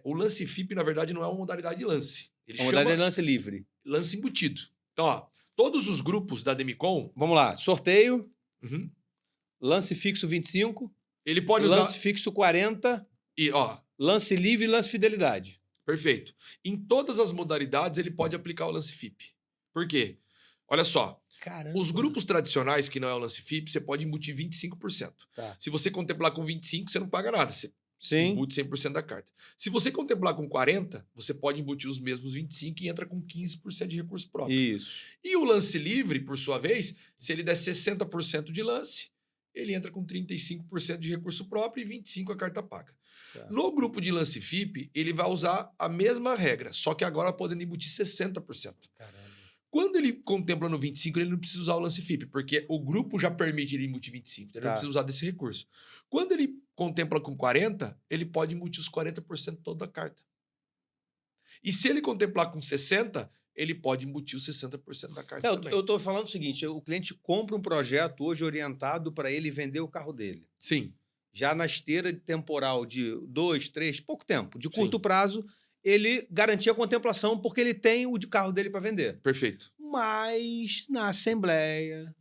O lance FIP, na verdade, não é uma modalidade de lance. Ele chama modalidade de lance livre. Lance embutido. Então, ó, todos os grupos da Demicon... Vamos lá. Sorteio, lance fixo 25, Ele pode Lance usar... fixo 40, E, ó, lance livre e lance fidelidade. perfeito. Em todas as modalidades, ele pode aplicar o lance FIP. Por quê? Olha só, Caramba. os grupos tradicionais, que não é o lance FIP, você pode embutir 25%. Tá. Se você contemplar com 25%, você não paga nada. Você Sim. embute 100% da carta. Se você contemplar com 40%, você pode embutir os mesmos 25% e entra com 15% de recurso próprio. Isso. E o lance livre, por sua vez, se ele der 60% de lance, ele entra com 35% de recurso próprio e 25% a carta paga. Tá. No grupo de lance FIP, ele vai usar a mesma regra, só que agora podendo embutir 60%. Caramba. Quando ele contempla no 25%, ele não precisa usar o lance FIP, porque o grupo já permite ele embutir 25%, então ele não precisa usar desse recurso. Quando ele contempla com 40%, ele pode embutir os 40% toda a carta. E se ele contemplar com 60%, ele pode embutir os 60% da carta também. Eu estou falando o seguinte, o cliente compra um projeto hoje orientado para ele vender o carro dele. Sim. Já na esteira de temporal de 2, 3, pouco tempo, de curto Sim. prazo, ele garantia a contemplação porque ele tem o de carro dele para vender. Perfeito. Mas na assembleia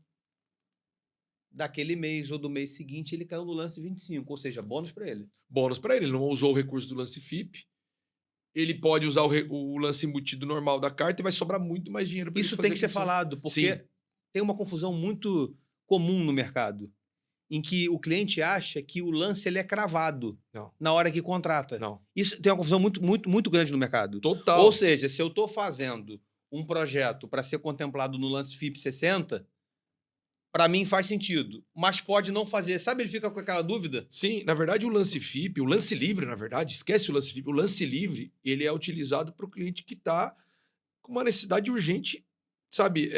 daquele mês ou do mês seguinte, ele caiu no lance 25, ou seja, bônus para ele. Bônus para ele. Ele não usou o recurso do lance FIP. Ele pode usar o lance embutido normal da carta e vai sobrar muito mais dinheiro para ele Isso fazer tem que ser aquisição. falado, porque Sim. tem uma confusão muito comum no mercado, em que o cliente acha que o lance ele é cravado Não. na hora que contrata. Não. Isso tem uma confusão muito grande no mercado. Total. Ou seja, se eu estou fazendo um projeto para ser contemplado no lance FIP 60, para mim faz sentido, mas pode não fazer. Sabe, ele fica com aquela dúvida? Sim, na verdade o lance FIP, o lance livre, na verdade, esquece o lance FIP, o lance livre, ele é utilizado para o cliente que está com uma necessidade urgente, sabe,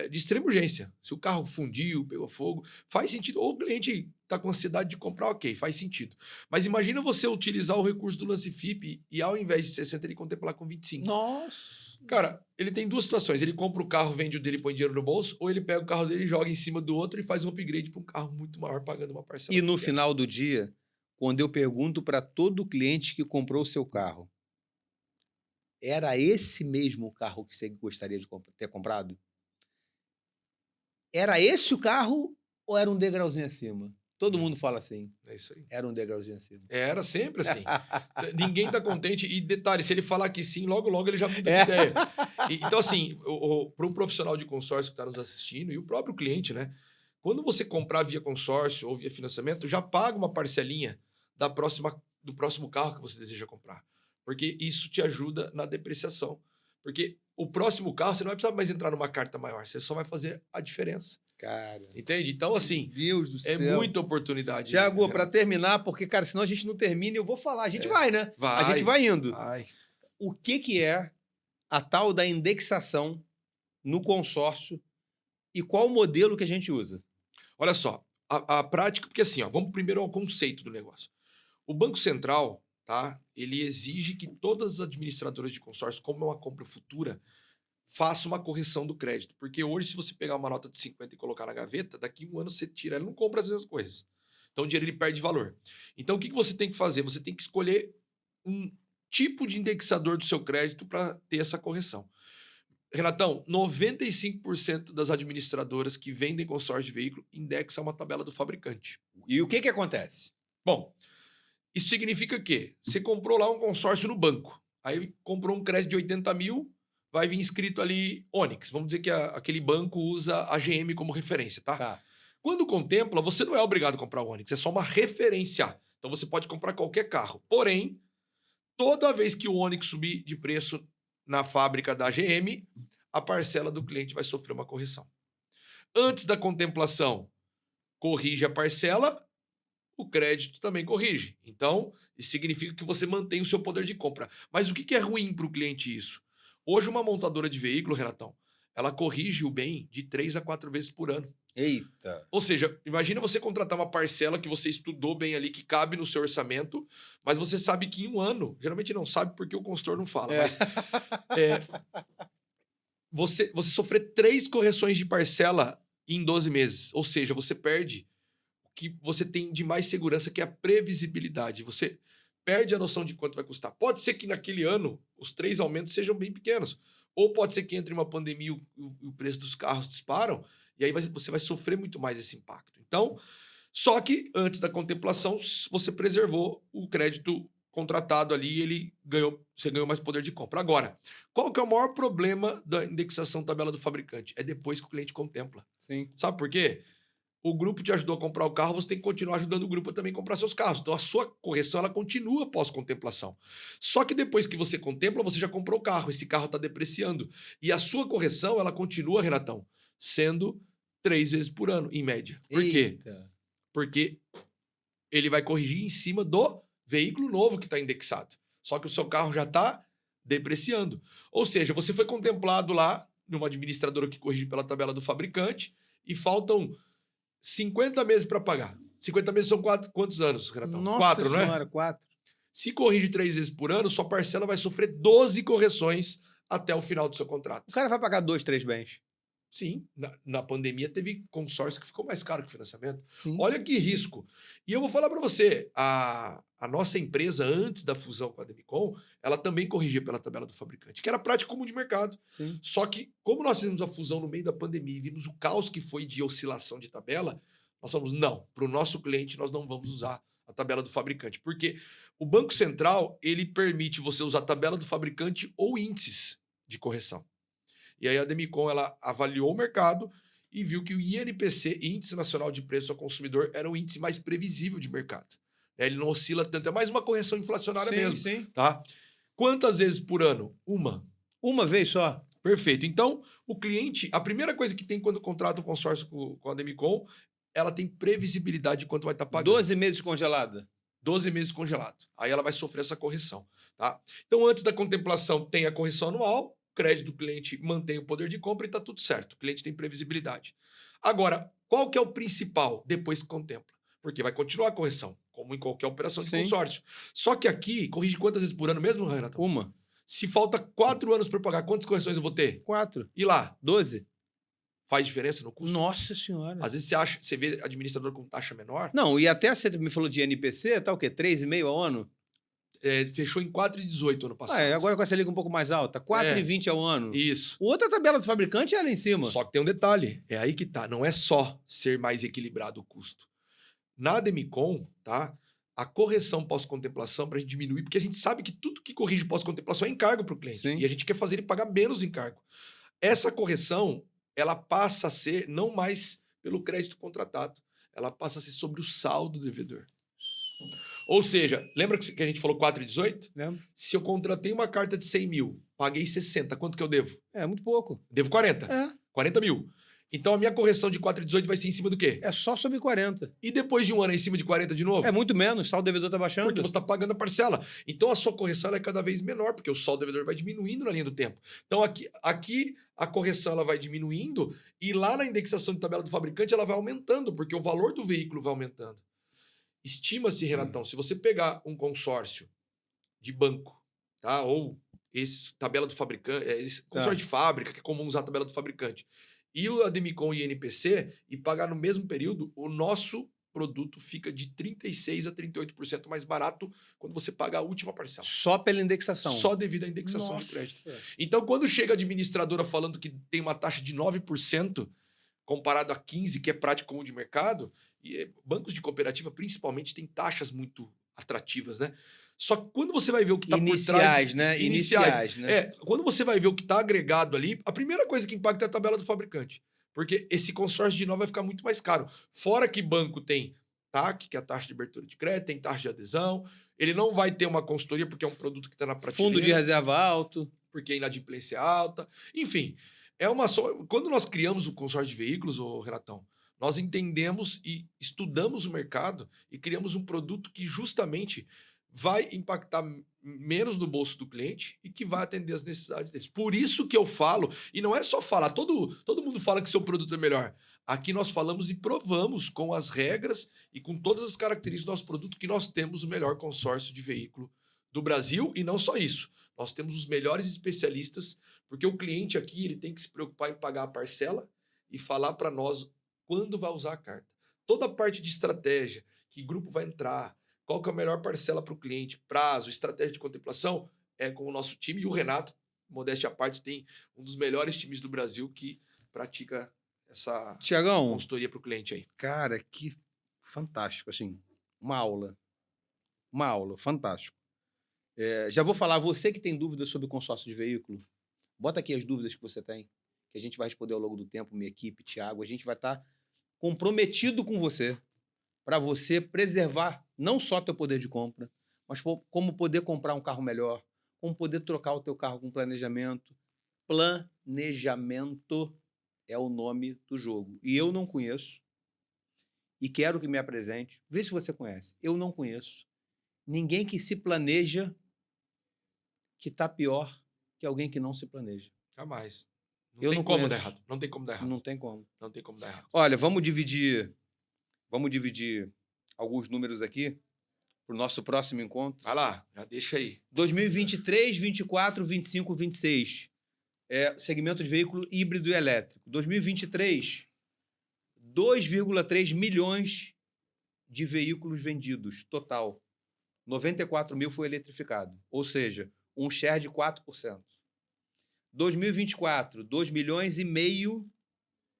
de extrema urgência. Se o carro fundiu, pegou fogo, faz sentido. Ou o cliente está com ansiedade de comprar, ok, faz sentido. Mas imagina você utilizar o recurso do lance FIP e ao invés de 60 ele contemplar com 25. Nossa! Cara, ele tem duas situações. Ele compra o carro, vende o dele e põe dinheiro no bolso, ou ele pega o carro dele, joga em cima do outro e faz um upgrade para um carro muito maior, pagando uma parcela. E no pequena. final do dia, quando eu pergunto para todo cliente que comprou o seu carro, era esse mesmo carro que você gostaria de ter comprado? Era esse o carro ou era um degrauzinho acima? Todo mundo fala assim. É isso aí. Era um degrauzinho acima. Era sempre assim. Ninguém tá contente. E detalhe, se ele falar que sim, logo ele já muda de É. ideia. Então, assim, para um profissional de consórcio que está nos assistindo e o próprio cliente, né? Quando você comprar via consórcio ou via financiamento, já paga uma parcelinha do próximo carro que você deseja comprar. Porque isso te ajuda na depreciação. Porque o próximo carro, você não vai precisar mais entrar numa carta maior, você só vai fazer a diferença. Cara. Entende? Então, assim, Deus do é céu. muita oportunidade. Tiago, para terminar, porque, cara, senão a gente não termina e eu vou falar. A gente vai, né? Vai. A gente vai indo. Vai. O que é a tal da indexação no consórcio e qual o modelo que a gente usa? Olha só, a prática, porque assim, ó, vamos primeiro ao conceito do negócio. O Banco Central, tá? Ele exige que todas as administradoras de consórcio, como é uma compra futura, façam uma correção do crédito. Porque hoje, se você pegar uma nota de 50 e colocar na gaveta, daqui um ano você tira, ela não compra as mesmas coisas. Então o dinheiro ele perde valor. Então o que você tem que fazer? Você tem que escolher um tipo de indexador do seu crédito para ter essa correção. Renatão, 95% das administradoras que vendem consórcio de veículo indexam uma tabela do fabricante. E o que acontece? Bom, isso significa que você comprou lá um consórcio no banco, aí comprou um crédito de 80 mil, vai vir escrito ali Onix. Vamos dizer que aquele banco usa a GM como referência, tá? Tá. Quando contempla, você não é obrigado a comprar o Onix, é só uma referência. Então você pode comprar qualquer carro. Porém, toda vez que o Onix subir de preço na fábrica da GM, a parcela do cliente vai sofrer uma correção. Antes da contemplação, corrige a parcela, o crédito também corrige. Então, isso significa que você mantém o seu poder de compra. Mas o que é ruim para o cliente isso? Hoje, uma montadora de veículo, Renatão, ela corrige o bem de 3 a 4 vezes por ano. Eita. Ou seja, imagina você contratar uma parcela que você estudou bem ali, que cabe no seu orçamento, mas você sabe que em um ano, geralmente não sabe porque o consultor não fala, mas você sofrer 3 correções de parcela em 12 meses. Ou seja, você perde o que você tem de mais segurança, que é a previsibilidade. Você perde a noção de quanto vai custar. Pode ser que naquele ano os 3 aumentos sejam bem pequenos. Ou pode ser que entre uma pandemia e o preço dos carros disparam, e aí você vai sofrer muito mais esse impacto. Então, Só que antes da contemplação, você preservou o crédito contratado ali, você ganhou mais poder de compra. Agora, qual que é o maior problema da indexação tabela do fabricante? É depois que o cliente contempla. Sim. Sabe por quê? O grupo te ajudou a comprar o carro, você tem que continuar ajudando o grupo a também comprar seus carros. Então a sua correção ela continua após contemplação. Só que depois que você contempla, você já comprou o carro, esse carro está depreciando. E a sua correção ela continua, Renatão, sendo 3 vezes por ano, em média. Por quê? Eita. Porque ele vai corrigir em cima do veículo novo que está indexado. Só que o seu carro já está depreciando. Ou seja, você foi contemplado lá numa administradora que corrige pela tabela do fabricante e faltam 50 meses para pagar. 50 meses são quantos anos, Renatão? Nossa 4, não é? senhora, 4. Se corrige 3 vezes por ano, sua parcela vai sofrer 12 correções até o final do seu O contrato. cara vai pagar 2, 3 bens. Sim, na pandemia teve consórcio que ficou mais caro que o financiamento. Sim. Olha que risco. E eu vou falar para você, a nossa empresa, antes da fusão com a Demicon, ela também corrigia pela tabela do fabricante, que era prática comum de mercado. Sim. Só que, como nós fizemos a fusão no meio da pandemia e vimos o caos que foi de oscilação de tabela, nós falamos, não, para o nosso cliente nós não vamos usar a tabela do fabricante. Porque o Banco Central, ele permite você usar a tabela do fabricante ou índices de correção. E aí a Demicon ela avaliou o mercado e viu que o INPC, Índice Nacional de Preço ao Consumidor, era o índice mais previsível de mercado. Ele não oscila tanto, é mais uma correção inflacionária mesmo, sim. tá? Quantas vezes por ano? Uma vez só. Perfeito. Então, o cliente, a primeira coisa que tem quando contrata um consórcio com a Demicon, ela tem previsibilidade de quanto vai estar pagando. 12 meses congelada. 12 meses congelado. Aí ela vai sofrer essa correção, tá? Então, antes da contemplação, tem a correção anual, crédito do cliente mantém o poder de compra e está tudo certo. O cliente tem previsibilidade. Agora, qual que é o principal depois que contempla? Porque vai continuar a correção, como em qualquer operação de Sim. consórcio. Só que aqui, corrige quantas vezes por ano mesmo, Renato? Uma. Se falta 4 anos para pagar, quantas correções eu vou ter? 4. E lá? 12. Faz diferença no custo? Nossa senhora. Às vezes você vê administrador com taxa menor, Não, e até você me falou de NPC, tá o quê? 3,5 ao ano? fechou em 4,18 ano passado. Agora com essa liga um pouco mais alta, 4,20 ao ano. Isso. Outra tabela do fabricante é lá em cima. Só que tem um detalhe, é aí que tá, não é só ser mais equilibrado o custo. Na Demicon, tá? A correção pós-contemplação para a gente diminuir, porque a gente sabe que tudo que corrige pós-contemplação é encargo para o cliente. Sim. E a gente quer fazer ele pagar menos encargo. Essa correção, ela passa a ser não mais pelo crédito contratado, ela passa a ser sobre o saldo do devedor. Ou seja, lembra que a gente falou 4,18? Lembra? Se eu contratei uma carta de 100 mil, paguei 60, quanto que eu devo? É muito pouco. Devo 40. É. 40 mil. Então a minha correção de 4,18 vai ser em cima do quê? É só sobre 40. E depois de um ano é em cima de 40 de novo? É muito menos, saldo devedor tá baixando. Porque você está pagando a parcela. Então a sua correção ela é cada vez menor, porque o saldo devedor vai diminuindo na linha do tempo. Então aqui a correção ela vai diminuindo e lá na indexação de tabela do fabricante ela vai aumentando, porque o valor do veículo vai aumentando. Estima-se, Renatão, se você pegar um consórcio de banco, tá? Ou esse tabela do fabricante, esse consórcio de fábrica, que é comum usar a tabela do fabricante, e o Demicon e INPC, e pagar no mesmo período, o nosso produto fica de 36% a 38% mais barato quando você paga a última parcela. Só pela indexação. Só devido à indexação Nossa. de crédito. Então, quando chega a administradora falando que tem uma taxa de 9%, comparado a 15%, que é prática comum de mercado, e bancos de cooperativa, principalmente, têm taxas muito atrativas, né? Só que quando você vai ver o que está por trás... Iniciais, né? Quando você vai ver o que está agregado ali, a primeira coisa que impacta é a tabela do fabricante. Porque esse consórcio de novo vai ficar muito mais caro. Fora que banco tem TAC, que é a taxa de abertura de crédito, tem taxa de adesão. Ele não vai ter uma consultoria, porque é um produto que está na prateleira. Fundo de reserva alto. Porque a inadimplência é alta. Enfim, quando nós criamos o consórcio de veículos, Renatão, nós entendemos e estudamos o mercado e criamos um produto que justamente vai impactar menos no bolso do cliente e que vai atender as necessidades deles. Por isso que eu falo, e não é só falar, todo mundo fala que seu produto é melhor. Aqui nós falamos e provamos com as regras e com todas as características do nosso produto que nós temos o melhor consórcio de veículo do Brasil, e não só isso. Nós temos os melhores especialistas, porque o cliente aqui ele tem que se preocupar em pagar a parcela e falar para nós quando vai usar a carta. Toda a parte de estratégia, que grupo vai entrar, qual que é a melhor parcela para o cliente, prazo, estratégia de contemplação, é com o nosso time. E o Renato, modéstia à parte, tem um dos melhores times do Brasil que pratica essa Tiagão, consultoria para o cliente aí. cara, que fantástico, assim, uma aula, fantástico. Já vou falar, você que tem dúvidas sobre consórcio de veículo, bota aqui as dúvidas que você tem, que a gente vai responder ao longo do tempo, minha equipe, Thiago, a gente vai estar comprometido com você, para você preservar não só teu poder de compra, mas como poder comprar um carro melhor, como poder trocar o teu carro com planejamento. Planejamento é o nome do jogo. E eu não conheço, e quero que me apresente. Vê se você conhece. Eu não conheço ninguém que se planeja que está pior que alguém que não se planeja. Jamais. Não Eu tem não como dar conheço. errado. Não tem como dar errado. Não tem como. Não tem como dar errado. Olha, vamos dividir alguns números aqui para o nosso próximo encontro. Vai lá, já deixa aí. 2023, 24, 25, 26. Segmento de veículo híbrido e elétrico. 2023, 2,3 milhões de veículos vendidos, total. 94 mil foi eletrificado, ou seja, um share de 4%. 2024, 2 milhões e meio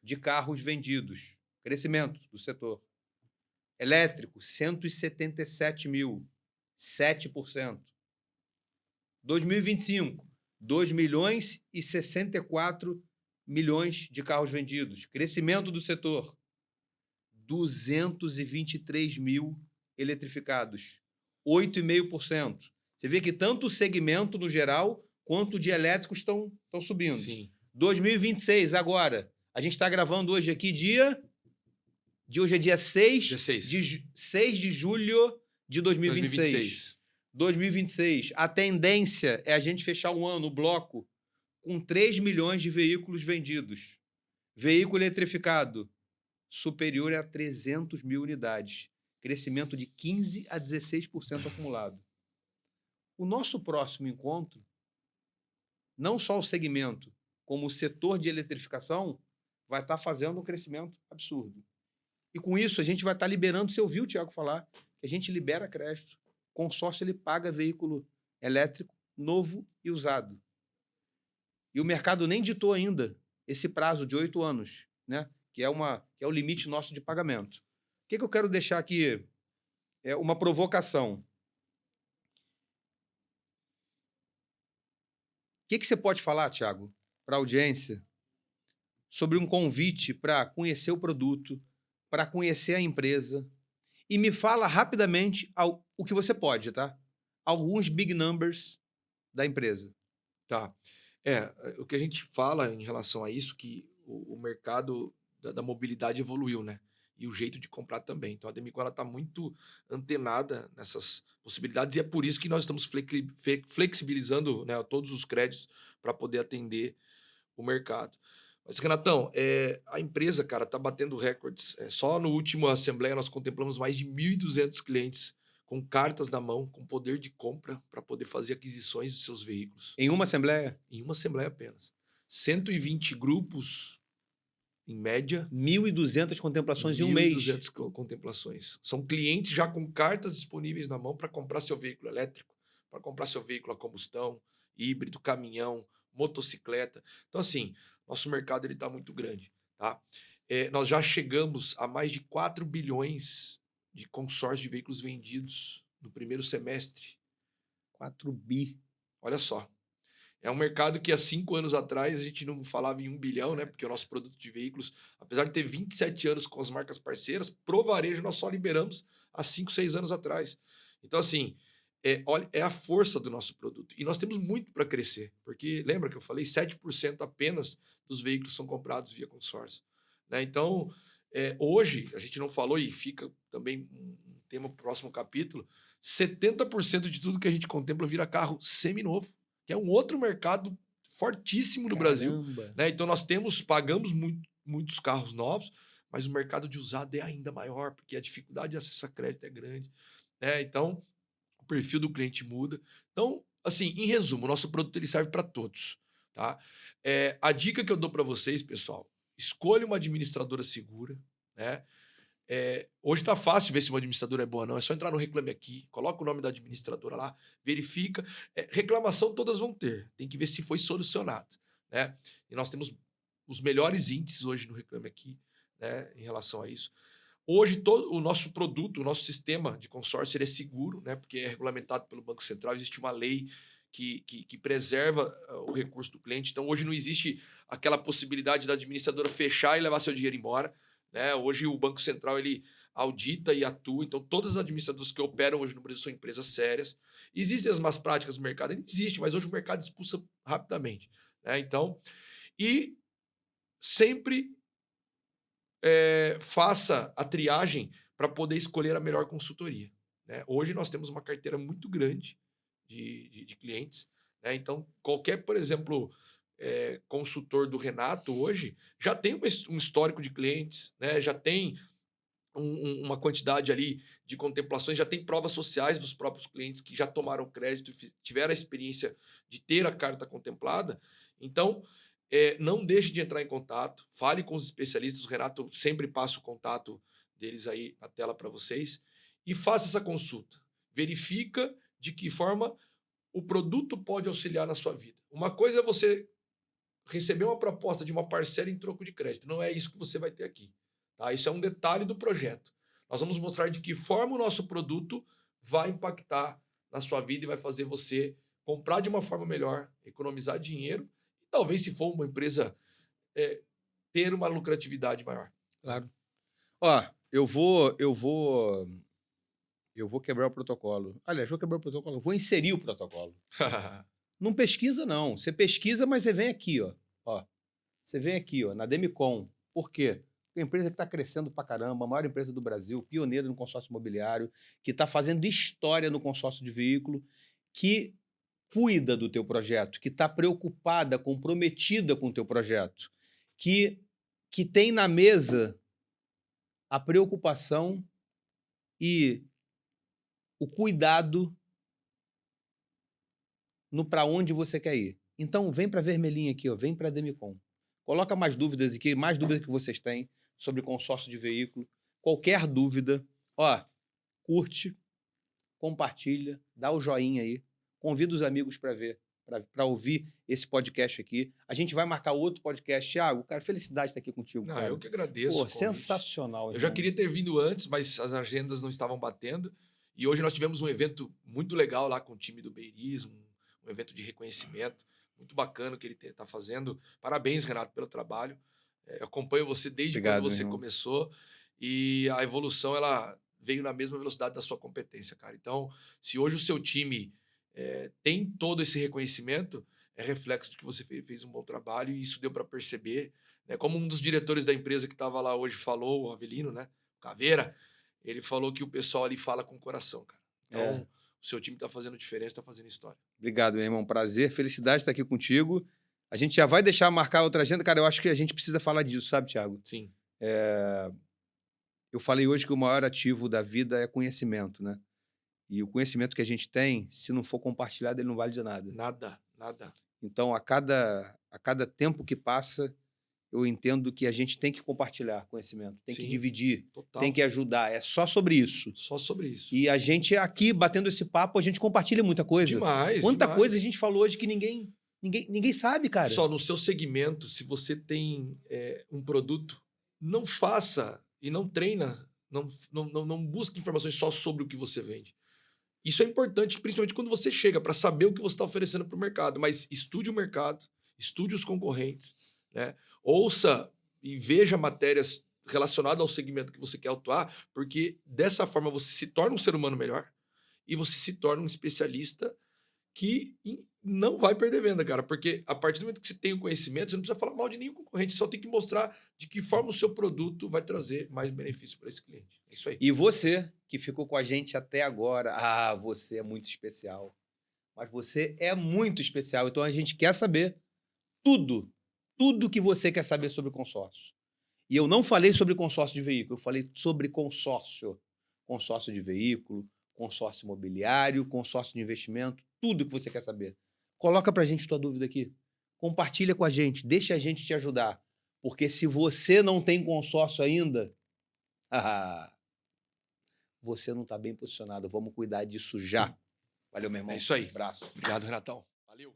de carros vendidos, crescimento do setor. Elétrico, 177 mil, 7%. 2025, 2 milhões e 64 milhões de carros vendidos, crescimento do setor. 223 mil eletrificados, 8,5%. Você vê que tanto o segmento no geral quanto o de elétricos estão subindo. Sim. 2026, agora. A gente está gravando hoje aqui hoje é dia 6, 6 de julho de 2026. 2026. A tendência é a gente fechar um ano, o bloco, com 3 milhões de veículos vendidos. Veículo eletrificado superior a 300 mil unidades. Crescimento de 15% a 16% acumulado. O nosso próximo encontro, não só o segmento, como o setor de eletrificação, vai estar fazendo um crescimento absurdo. E com isso, a gente vai estar liberando, você ouviu o Thiago falar, que a gente libera crédito. O consórcio ele paga veículo elétrico novo e usado. E o mercado nem ditou ainda esse prazo de 8 anos, né? que é o limite nosso de pagamento. O que eu quero deixar aqui? É uma provocação. O que você pode falar, Thiago, para a audiência, sobre um convite para conhecer o produto, para conhecer a empresa? E me fala rapidamente o que você pode, tá? Alguns big numbers da empresa. Tá. O que a gente fala em relação a isso, que o mercado da mobilidade evoluiu, né? E o jeito de comprar também. Então, a Demico está muito antenada nessas possibilidades e é por isso que nós estamos flexibilizando, né, todos os créditos para poder atender o mercado. Mas, Renatão, a empresa, cara, está batendo recordes. Só no último Assembleia nós contemplamos mais de 1.200 clientes com cartas na mão, com poder de compra para poder fazer aquisições de seus veículos. Em uma Assembleia? Em uma Assembleia apenas. 120 grupos, em média. 1.200 contemplações em um mês. 1.200 contemplações. São clientes já com cartas disponíveis na mão para comprar seu veículo elétrico, para comprar seu veículo a combustão, híbrido, caminhão, motocicleta. Então, assim, nosso mercado está muito grande. Tá? Nós já chegamos a mais de 4 bilhões de consórcio de veículos vendidos no primeiro semestre. 4 bi. Olha só. É um mercado que há 5 anos atrás a gente não falava em 1 bilhão, né? Porque o nosso produto de veículos, apesar de ter 27 anos com as marcas parceiras, pro varejo nós só liberamos há 5, 6 anos atrás. Então, assim, olha, é a força do nosso produto. E nós temos muito para crescer, porque lembra que eu falei, 7% apenas dos veículos são comprados via consórcio. Né? Então, hoje, a gente não falou e fica também um tema para o próximo capítulo, 70% de tudo que a gente contempla vira carro seminovo, que é um outro mercado fortíssimo no Brasil. Né? Então, nós pagamos muitos carros novos, mas o mercado de usado é ainda maior, porque a dificuldade de acessar crédito é grande. Né? Então, o perfil do cliente muda. Então, assim, em resumo, o nosso produto ele serve para todos. Tá? A dica que eu dou para vocês, pessoal, escolha uma administradora segura. Né? Hoje está fácil ver se uma administradora é boa ou não. É só entrar no Reclame Aqui, coloca o nome da administradora lá, verifica. Reclamação todas vão ter. Tem que ver se foi solucionado. Né? E nós temos os melhores índices hoje no Reclame Aqui, né, em relação a isso. Hoje, todo o nosso produto, o nosso sistema de consórcio, ele é seguro, né? Porque é regulamentado pelo Banco Central, existe uma lei que preserva o recurso do cliente. Então, hoje não existe aquela possibilidade da administradora fechar e levar seu dinheiro embora, né? Hoje, o Banco Central, ele audita e atua. Então, todas as administradoras que operam hoje no Brasil são empresas sérias. Existem as más práticas no mercado? Existe, mas hoje o mercado expulsa rapidamente, né? Então, e sempre faça a triagem para poder escolher a melhor consultoria, né? Hoje nós temos uma carteira muito grande de clientes, né? Então, qualquer, por exemplo, consultor do Renato hoje já tem um histórico de clientes, né? Já tem uma quantidade ali de contemplações, já tem provas sociais dos próprios clientes que já tomaram crédito e tiveram a experiência de ter a carta contemplada. Então, não deixe de entrar em contato, fale com os especialistas, o Renato sempre passa o contato deles aí na tela para vocês, e faça essa consulta. Verifica de que forma o produto pode auxiliar na sua vida. Uma coisa é você receber uma proposta de uma parcela em troco de crédito, não é isso que você vai ter aqui. Tá? Isso é um detalhe do projeto. Nós vamos mostrar de que forma o nosso produto vai impactar na sua vida e vai fazer você comprar de uma forma melhor, economizar dinheiro e talvez, se for uma empresa, ter uma lucratividade maior. Claro. Ó, eu vou quebrar o protocolo. Aliás, vou quebrar o protocolo, vou inserir o protocolo. Não pesquisa, não. Você pesquisa, mas você vem aqui, ó. Ó. Você vem aqui, ó, na Demicon. Por quê? Porque é uma empresa que está crescendo pra caramba, a maior empresa do Brasil, pioneira no consórcio imobiliário, que está fazendo história no consórcio de veículo, que cuida do teu projeto, que está preocupada, comprometida com o teu projeto, que tem na mesa a preocupação e o cuidado no para onde você quer ir. Então, vem para a vermelhinha aqui, ó, vem para a Demicon. Coloca mais dúvidas aqui, mais dúvidas que vocês têm sobre consórcio de veículo. Qualquer dúvida, ó, curte, compartilha, dá o joinha aí, convida os amigos para ver, para ouvir esse podcast aqui. A gente vai marcar outro podcast. Thiago, cara, felicidade estar aqui contigo, Não, cara. eu que agradeço. Pô, sensacional. Eu já queria ter vindo antes, mas as agendas não estavam batendo. E hoje nós tivemos um evento muito legal lá com o time do Beiris, um evento de reconhecimento muito bacana que ele está fazendo. Parabéns, Renato, pelo trabalho. Eu acompanho você desde Obrigado, quando você meu irmão. começou e a evolução ela veio na mesma velocidade da sua competência, cara. Então, se hoje o seu time tem todo esse reconhecimento, é reflexo de que você fez um bom trabalho e isso deu para perceber, né? Como um dos diretores da empresa que estava lá hoje falou, o Avelino, né? O Caveira, ele falou que o pessoal ali fala com o coração, cara. Então, o seu time está fazendo diferença, está fazendo história. Obrigado, meu irmão. Prazer, felicidade estar aqui contigo. A gente já vai deixar marcar outra agenda. Cara, eu acho que a gente precisa falar disso, sabe, Thiago? Sim. Eu falei hoje que o maior ativo da vida é conhecimento, né? E o conhecimento que a gente tem, se não for compartilhado, ele não vale de nada. Nada. Então, a cada tempo que passa, eu entendo que a gente tem que compartilhar conhecimento, tem que Sim, dividir, total. tem que ajudar. É só sobre isso. Só sobre isso. E a gente aqui, batendo esse papo, a gente compartilha muita coisa. Demais. Quanta coisa a gente falou hoje que ninguém sabe, cara. Só no seu segmento, se você tem um produto, não faça e não treina, não busque informações só sobre o que você vende. Isso é importante, principalmente quando você chega, para saber o que você está oferecendo para o mercado. Mas estude o mercado, estude os concorrentes, né? Ouça e veja matérias relacionadas ao segmento que você quer atuar, porque dessa forma você se torna um ser humano melhor e você se torna um especialista que não vai perder venda, cara, porque a partir do momento que você tem o conhecimento, você não precisa falar mal de nenhum concorrente, só tem que mostrar de que forma o seu produto vai trazer mais benefício para esse cliente. É isso aí. E você, que ficou com a gente até agora, você é muito especial. Mas você é muito especial, então a gente quer saber tudo que você quer saber sobre consórcio. E eu não falei sobre consórcio de veículo, eu falei sobre consórcio. Consórcio de veículo, consórcio imobiliário, consórcio de investimento, tudo que você quer saber. Coloca pra gente tua dúvida aqui. Compartilha com a gente, deixa a gente te ajudar. Porque se você não tem consórcio ainda, você não está bem posicionado. Vamos cuidar disso já. Valeu, meu irmão. É isso aí. Abraço. Obrigado, Renatão. Valeu.